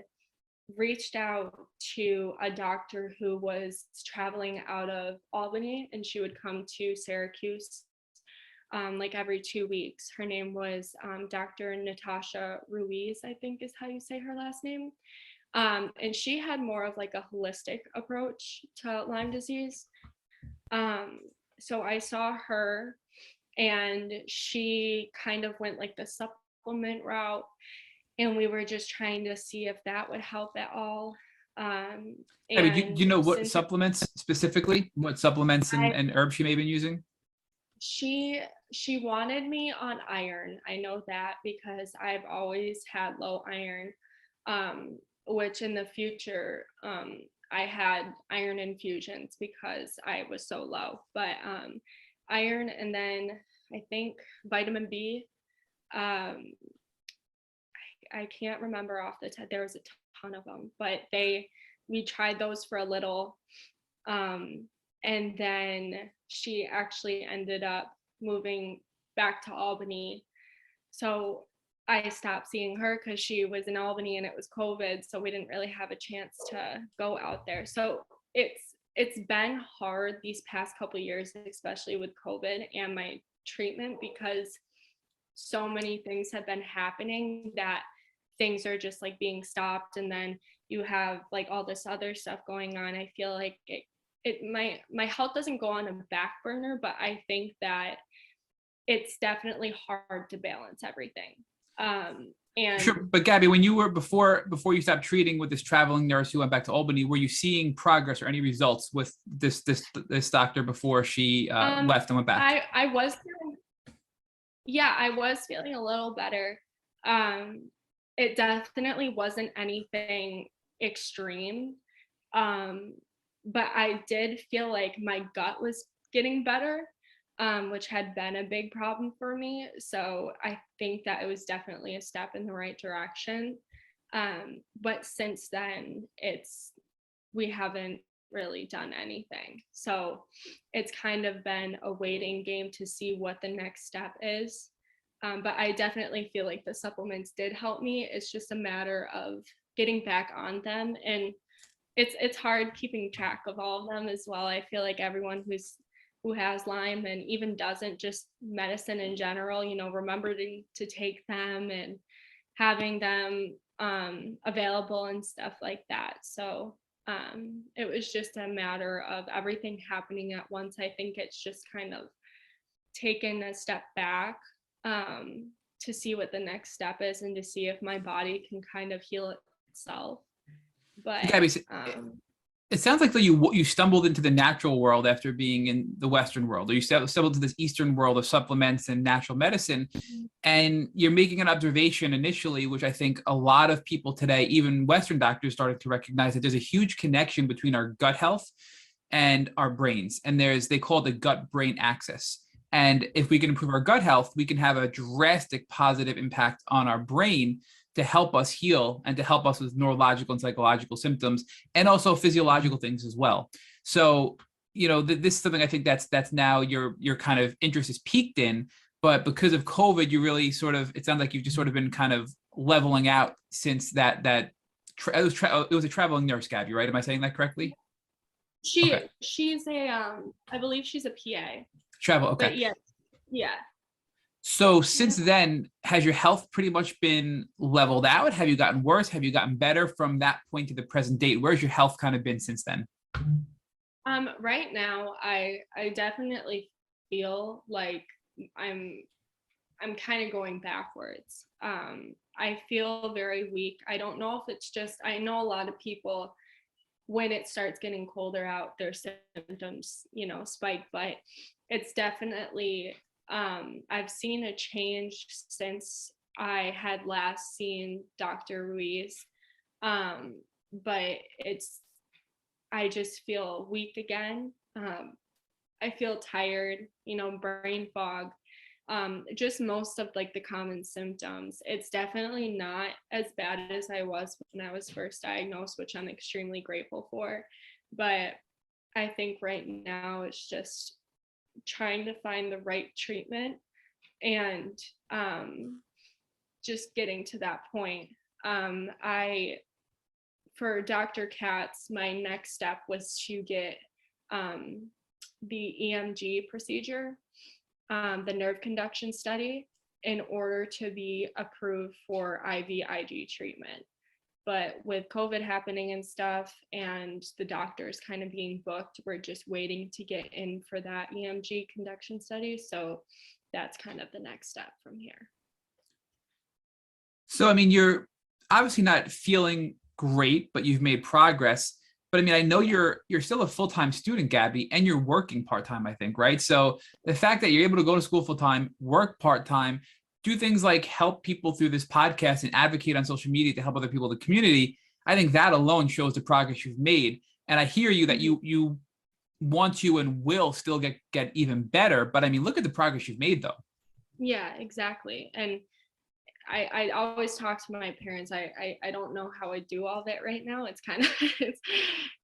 reached out to a doctor who was traveling out of Albany, and she would come to Syracuse like every 2 weeks. Her name was Dr. Natasha Ruiz, I think is how you say her last name. And she had more of like a holistic approach to Lyme disease. So I saw her, and she kind of went like the supplement route, and we were just trying to see if that would help at all. I mean, do you know what Since supplements specifically, what supplements and herbs she may have been using? she wanted me on iron. I know that because I've always had low iron, which in the future, I had iron infusions because I was so low. But iron, and then I think vitamin B. I can't remember off the top. There was a ton of them, but we tried those for a little. And then she actually ended up moving back to Albany. So I stopped seeing her because she was in Albany and it was COVID. So we didn't really have a chance to go out there. So it's been hard these past couple of years, especially with COVID and my treatment, because so many things have been happening that things are just like being stopped, and then you have like all this other stuff going on. I feel like my health doesn't go on a back burner, but I think that it's definitely hard to balance everything. And Sure, but Gabby, when you were before you stopped treating with this traveling nurse who went back to Albany, were you seeing progress or any results with this doctor before she left and went back? I was feeling a little better. It definitely wasn't anything extreme, but I did feel like my gut was getting better, which had been a big problem for me. So I think that it was definitely a step in the right direction. But since then, we haven't really done anything. So it's kind of been a waiting game to see what the next step is. But I definitely feel like the supplements did help me. It's just a matter of getting back on them, and it's hard keeping track of all of them as well. I feel like everyone who has Lyme and even doesn't, just medicine in general, remembering to take them and having them available and stuff like that. So it was just a matter of everything happening at once. I think it's just kind of taken a step back to see what the next step is and to see if my body can kind of heal itself. But Gabby, it sounds like you stumbled into the natural world after being in the Western world, or you stumbled into this Eastern world of supplements and natural medicine. And you're making an observation initially, which I think a lot of people today, even Western doctors, started to recognize that there's a huge connection between our gut health and our brains. And they call it the gut-brain axis. And if we can improve our gut health, we can have a drastic positive impact on our brain to help us heal and to help us with neurological and psychological symptoms, and also physiological things as well. So, this is something I think that's now your kind of interest is peaked in, but because of COVID, you really it sounds like you've just sort of been kind of leveling out since it was a traveling nurse, Gabby, right? Am I saying that correctly? She's I believe she's a PA. Travel, okay. But yeah. So since then, has your health pretty much been leveled out? Have you gotten worse? Have you gotten better from that point to the present date? Where's your health kind of been since then? Right now, I definitely feel like I'm kind of going backwards. I feel very weak. I don't know if it's just, I know a lot of people, when it starts getting colder out, their symptoms, spike, but it's definitely, I've seen a change since I had last seen Dr. Ruiz. But I just feel weak again. I feel tired, brain fog, just most of like the common symptoms. It's definitely not as bad as I was when I was first diagnosed, which I'm extremely grateful for. But I think right now it's just trying to find the right treatment and just getting to that point. For Dr. Katz, my next step was to get the EMG procedure. the nerve conduction study in order to be approved for IVIG treatment. But with COVID happening and stuff, and the doctors kind of being booked, we're just waiting to get in for that EMG conduction study. So that's kind of the next step from here. So, I mean, you're obviously not feeling great, but you've made progress. But I mean, I know you're still a full-time student, Gabby, and you're working part-time, I think, right? So the fact that you're able to go to school full-time, work part-time, do things like help people through this podcast and advocate on social media to help other people in the community, I think that alone shows the progress you've made. And I hear you that you want to and will still get even better. But I mean, look at the progress you've made, though. Yeah, exactly. And I always talk to my parents. I don't know how I do all that right now. It's kind of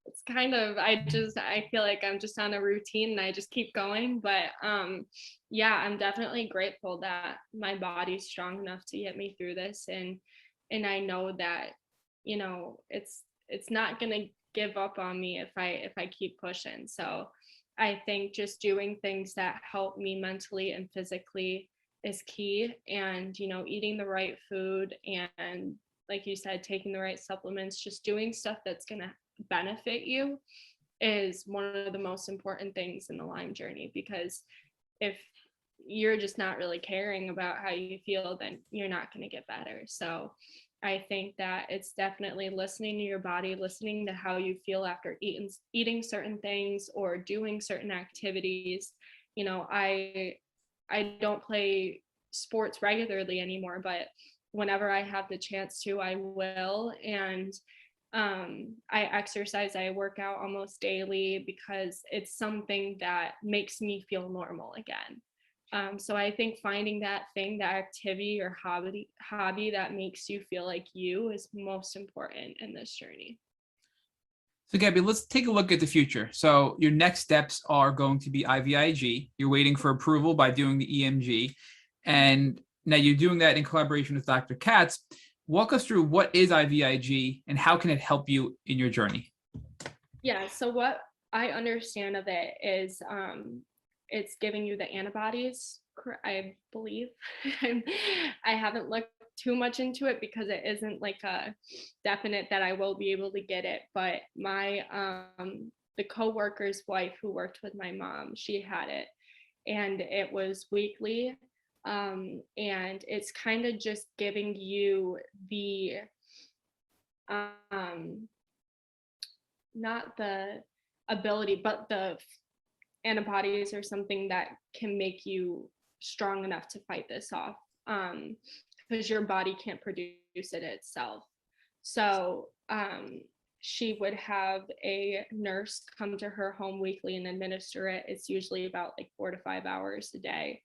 it's kind of I feel like I'm just on a routine and I just keep going. But yeah, I'm definitely grateful that my body's strong enough to get me through this, and I know that, you know, it's not gonna give up on me if I keep pushing. So I think just doing things that help me mentally and physically is key, and, you know, eating the right food, and like you said, taking the right supplements, just doing stuff that's going to benefit you is one of the most important things in the Lyme journey. Because if you're just not really caring about how you feel, then you're not going to get better. So I think that it's definitely listening to your body, listening to how you feel after eating certain things or doing certain activities. You know, I don't play sports regularly anymore, but whenever I have the chance to, I will. And I exercise, I work out almost daily because it's something that makes me feel normal again. So I think finding that thing, that activity or hobby that makes you feel like you is most important in this journey. So Gabby, let's take a look at the future. So your next steps are going to be IVIG. You're waiting for approval by doing the EMG. And now you're doing that in collaboration with Dr. Katz. Walk us through what is IVIG and how can it help you in your journey? Yeah, so what I understand of it is it's giving you the antibodies, I believe. I haven't looked too much into it because it isn't like a definite that I will be able to get it, but my the co-worker's wife who worked with my mom, she had it, and it was weekly, and it's kind of just giving you the not the ability, but the antibodies or something that can make you strong enough to fight this off, because your body can't produce it itself. So she would have a nurse come to her home weekly and administer it. It's usually about like 4 to 5 hours a day,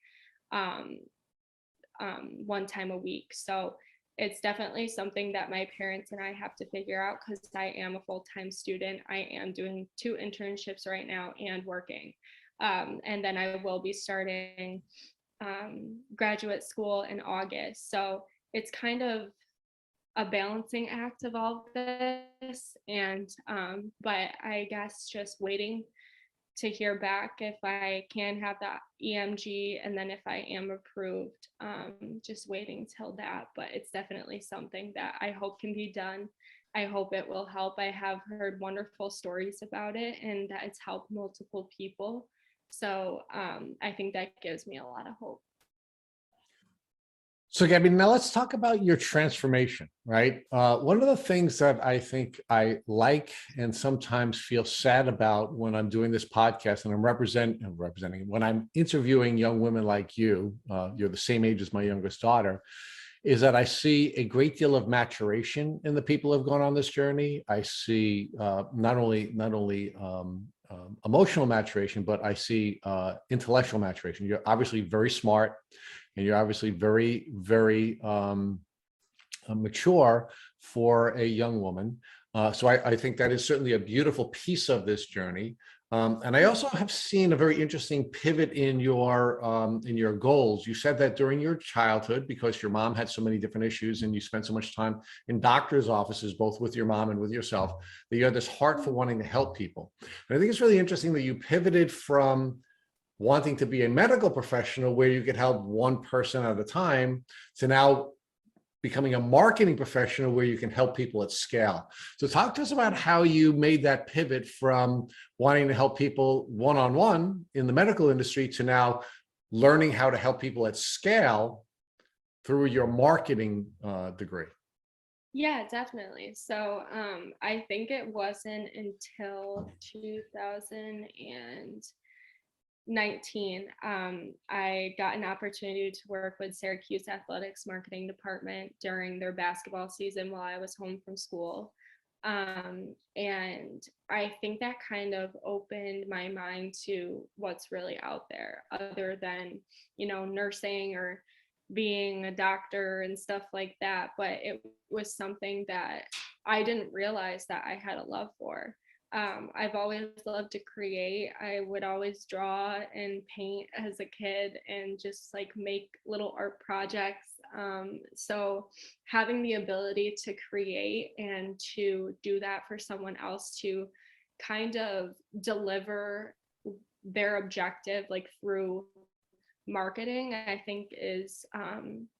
one time a week. So it's definitely something that my parents and I have to figure out, because I am a full-time student. I am doing 2 internships right now and working. And then I will be starting graduate school in August. So it's kind of a balancing act of all of this. And but I guess just waiting to hear back if I can have that EMG, and then if I am approved, just waiting till that. But it's definitely something that I hope can be done. I hope it will help. I have heard wonderful stories about it and that it's helped multiple people. So I think that gives me a lot of hope. So Gabby, now let's talk about your transformation, right? One of the things that I think I like and sometimes feel sad about when I'm doing this podcast and I'm representing, when I'm interviewing young women like you, you're the same age as my youngest daughter, is that I see a great deal of maturation in the people who have gone on this journey. I see not only emotional maturation, but I see intellectual maturation. You're obviously very smart, and you're obviously very, very mature for a young woman. So I think that is certainly a beautiful piece of this journey. And I also have seen a very interesting pivot in your goals. You said that during your childhood, because your mom had so many different issues and you spent so much time in doctors' offices, both with your mom and with yourself, that you had this heart for wanting to help people. And I think it's really interesting that you pivoted from wanting to be a medical professional where you could help one person at a time to now becoming a marketing professional where you can help people at scale. So talk to us about how you made that pivot from wanting to help people one-on-one in the medical industry to now learning how to help people at scale through your marketing degree. Yeah, definitely. So I think it wasn't until 2019 I got an opportunity to work with Syracuse athletics marketing department during their basketball season while I was home from school. And I think that kind of opened my mind to what's really out there other than, nursing or being a doctor and stuff like that. But it was something that I didn't realize that I had a love for. I've always loved to create. I would always draw and paint as a kid and just like make little art projects. So having the ability to create and to do that for someone else to kind of deliver their objective like through marketing, I think is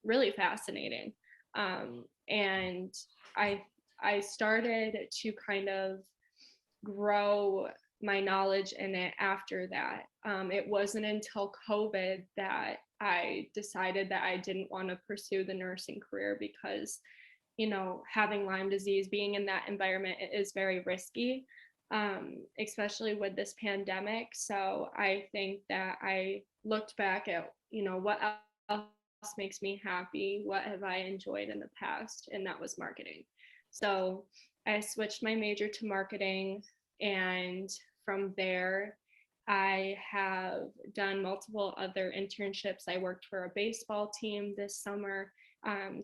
really fascinating. And I started to kind of grow my knowledge in it after that. It wasn't until COVID that I decided that I didn't want to pursue the nursing career because, having Lyme disease, being in that environment is very risky, especially with this pandemic. So I think that I looked back at, what else makes me happy? What have I enjoyed in the past? And that was marketing. So I switched my major to marketing, and from there, I have done multiple other internships. I worked for a baseball team this summer,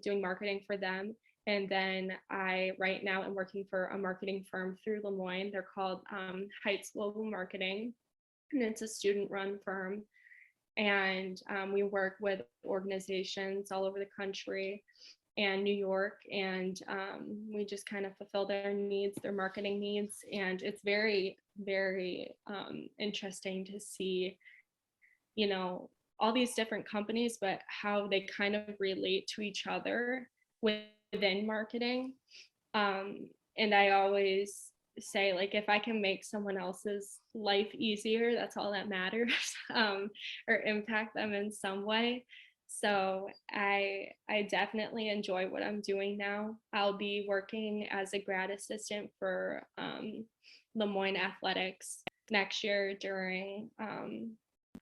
doing marketing for them. And then right now, I'm working for a marketing firm through Moyne. They're called Heights Global Marketing, and it's a student-run firm. And we work with organizations all over the country and New York, and we just kind of fulfill their needs, their marketing needs. And it's very, very interesting to see, all these different companies, but how they kind of relate to each other within marketing. And I always say, like, if I can make someone else's life easier, that's all that matters, or impact them in some way. So I definitely enjoy what I'm doing now. I'll be working as a grad assistant for Moyne Athletics next year during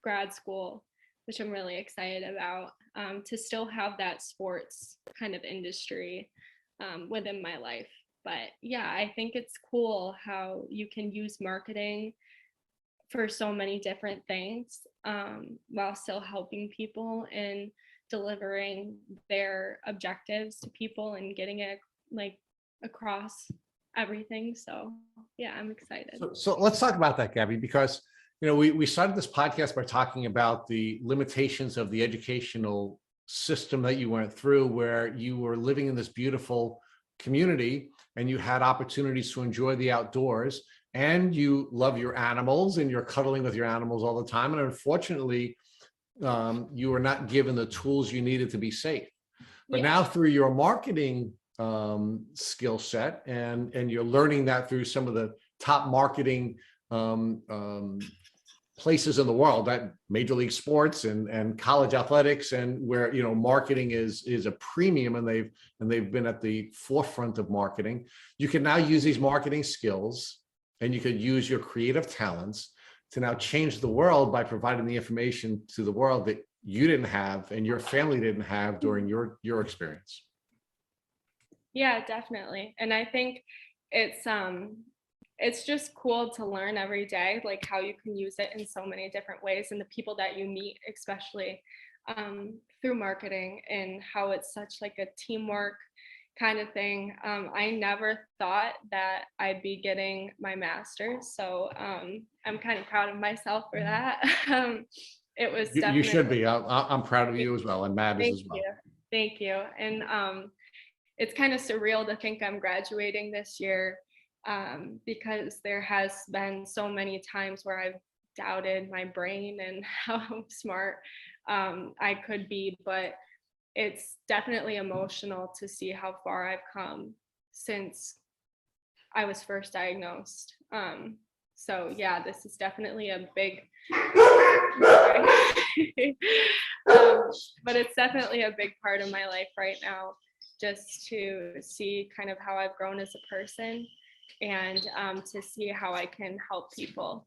grad school, which I'm really excited about, to still have that sports kind of industry within my life. But yeah, I think it's cool how you can use marketing for so many different things, while still helping people and delivering their objectives to people and getting it like across everything. So yeah, I'm excited. So let's talk about that, Gabby, because we started this podcast by talking about the limitations of the educational system that you went through, where you were living in this beautiful community and you had opportunities to enjoy the outdoors, and you love your animals and you're cuddling with your animals all the time. And unfortunately, you were not given the tools you needed to be safe. But now through your marketing skill set, and you're learning that through some of the top marketing places in the world, that Major League Sports and college athletics, and where marketing is a premium, and they've been at the forefront of marketing. You can now use these marketing skills, and you could use your creative talents to now change the world by providing the information to the world that you didn't have and your family didn't have during your experience. Yeah, definitely. And I think it's just cool to learn every day, like how you can use it in so many different ways, and the people that you meet, especially through marketing, and how it's such like a teamwork kind of thing. I never thought that I'd be getting my master's, so I'm kind of proud of myself for that. It was definitely— You should be. I'm proud of you as well, and Matt is as well. Thank you. And it's kind of surreal to think I'm graduating this year, because there has been so many times where I've doubted my brain and how smart I could be, but it's definitely emotional to see how far I've come since I was first diagnosed. So yeah, this is definitely a big, but it's definitely a big part of my life right now, just to see kind of how I've grown as a person and to see how I can help people.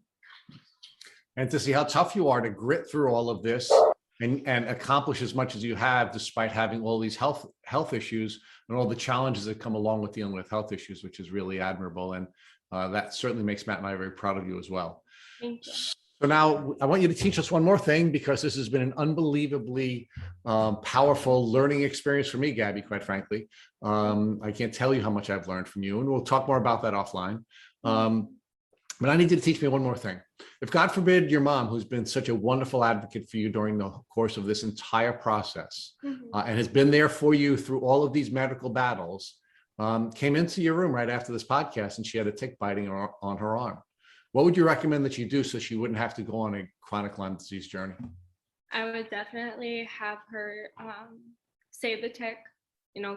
And to see how tough you are to grit through all of this and accomplish as much as you have, despite having all these health issues and all the challenges that come along with dealing with health issues, which is really admirable. And that certainly makes Matt and I very proud of you as well. Thank you. So now I want you to teach us one more thing, because this has been an unbelievably powerful learning experience for me, Gabby, quite frankly. I can't tell you how much I've learned from you, and we'll talk more about that offline. But I need you to teach me one more thing. If God forbid your mom, who's been such a wonderful advocate for you during the course of this entire process, and has been there for you through all of these medical battles, came into your room right after this podcast and she had a tick biting on her arm, what would you recommend that you do so she wouldn't have to go on a chronic Lyme disease journey? I would definitely have her save the tick,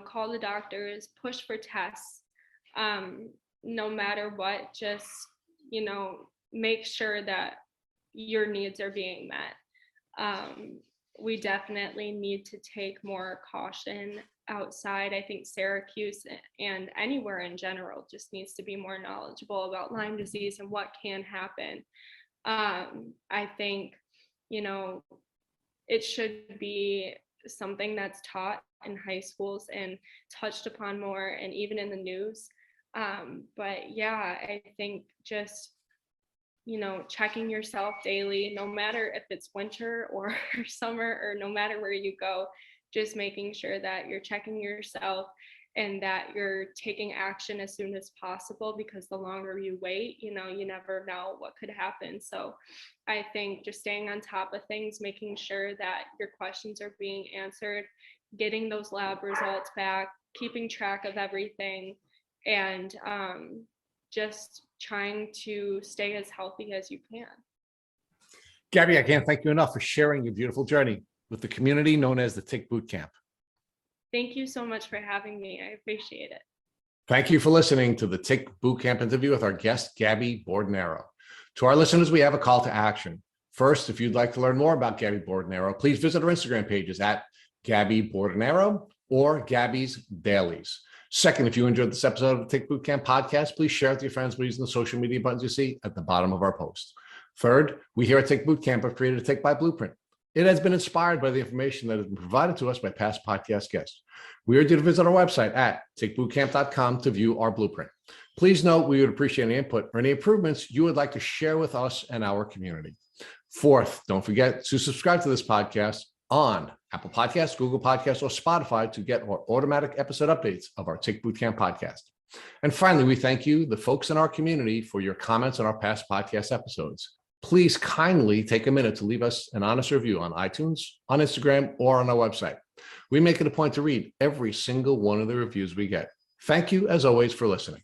call the doctors, push for tests, no matter what, just, make sure that your needs are being met. We definitely need to take more caution outside. I think Syracuse and anywhere in general just needs to be more knowledgeable about Lyme disease and what can happen. I think, it should be something that's taught in high schools and touched upon more, and even in the news. But yeah, I think just, checking yourself daily, no matter if it's winter or summer, or no matter where you go, just making sure that you're checking yourself and that you're taking action as soon as possible, because the longer you wait, you never know what could happen. So I think just staying on top of things, making sure that your questions are being answered, getting those lab results back, keeping track of everything, and just trying to stay as healthy as you can. Gabby, I can't thank you enough for sharing your beautiful journey with the community known as the Tick Boot Camp. Thank you so much for having me. I appreciate it. Thank you for listening to the Tick Boot Camp interview with our guest, Gabby Bordonaro. To our listeners, we have a call to action. First, if you'd like to learn more about Gabby Bordonaro, please visit our Instagram pages at Gabby Bordonaro or Gabby's Dailies. Second, if you enjoyed this episode of the Tick Boot Camp podcast, please share it with your friends by using the social media buttons you see at the bottom of our post. Third, we here at Tick Boot Camp have created a Tick Bite Blueprint. It has been inspired by the information that has been provided to us by past podcast guests. We urge you to visit our website at tickbootcamp.com to view our blueprint. Please note we would appreciate any input or any improvements you would like to share with us and our community. Fourth, don't forget to subscribe to this podcast on Apple Podcasts, Google Podcasts, or Spotify to get our automatic episode updates of our Tick Boot Camp podcast. And finally, we thank you, the folks in our community, for your comments on our past podcast episodes. Please kindly take a minute to leave us an honest review on iTunes, on Instagram, or on our website. We make it a point to read every single one of the reviews we get. Thank you, as always, for listening.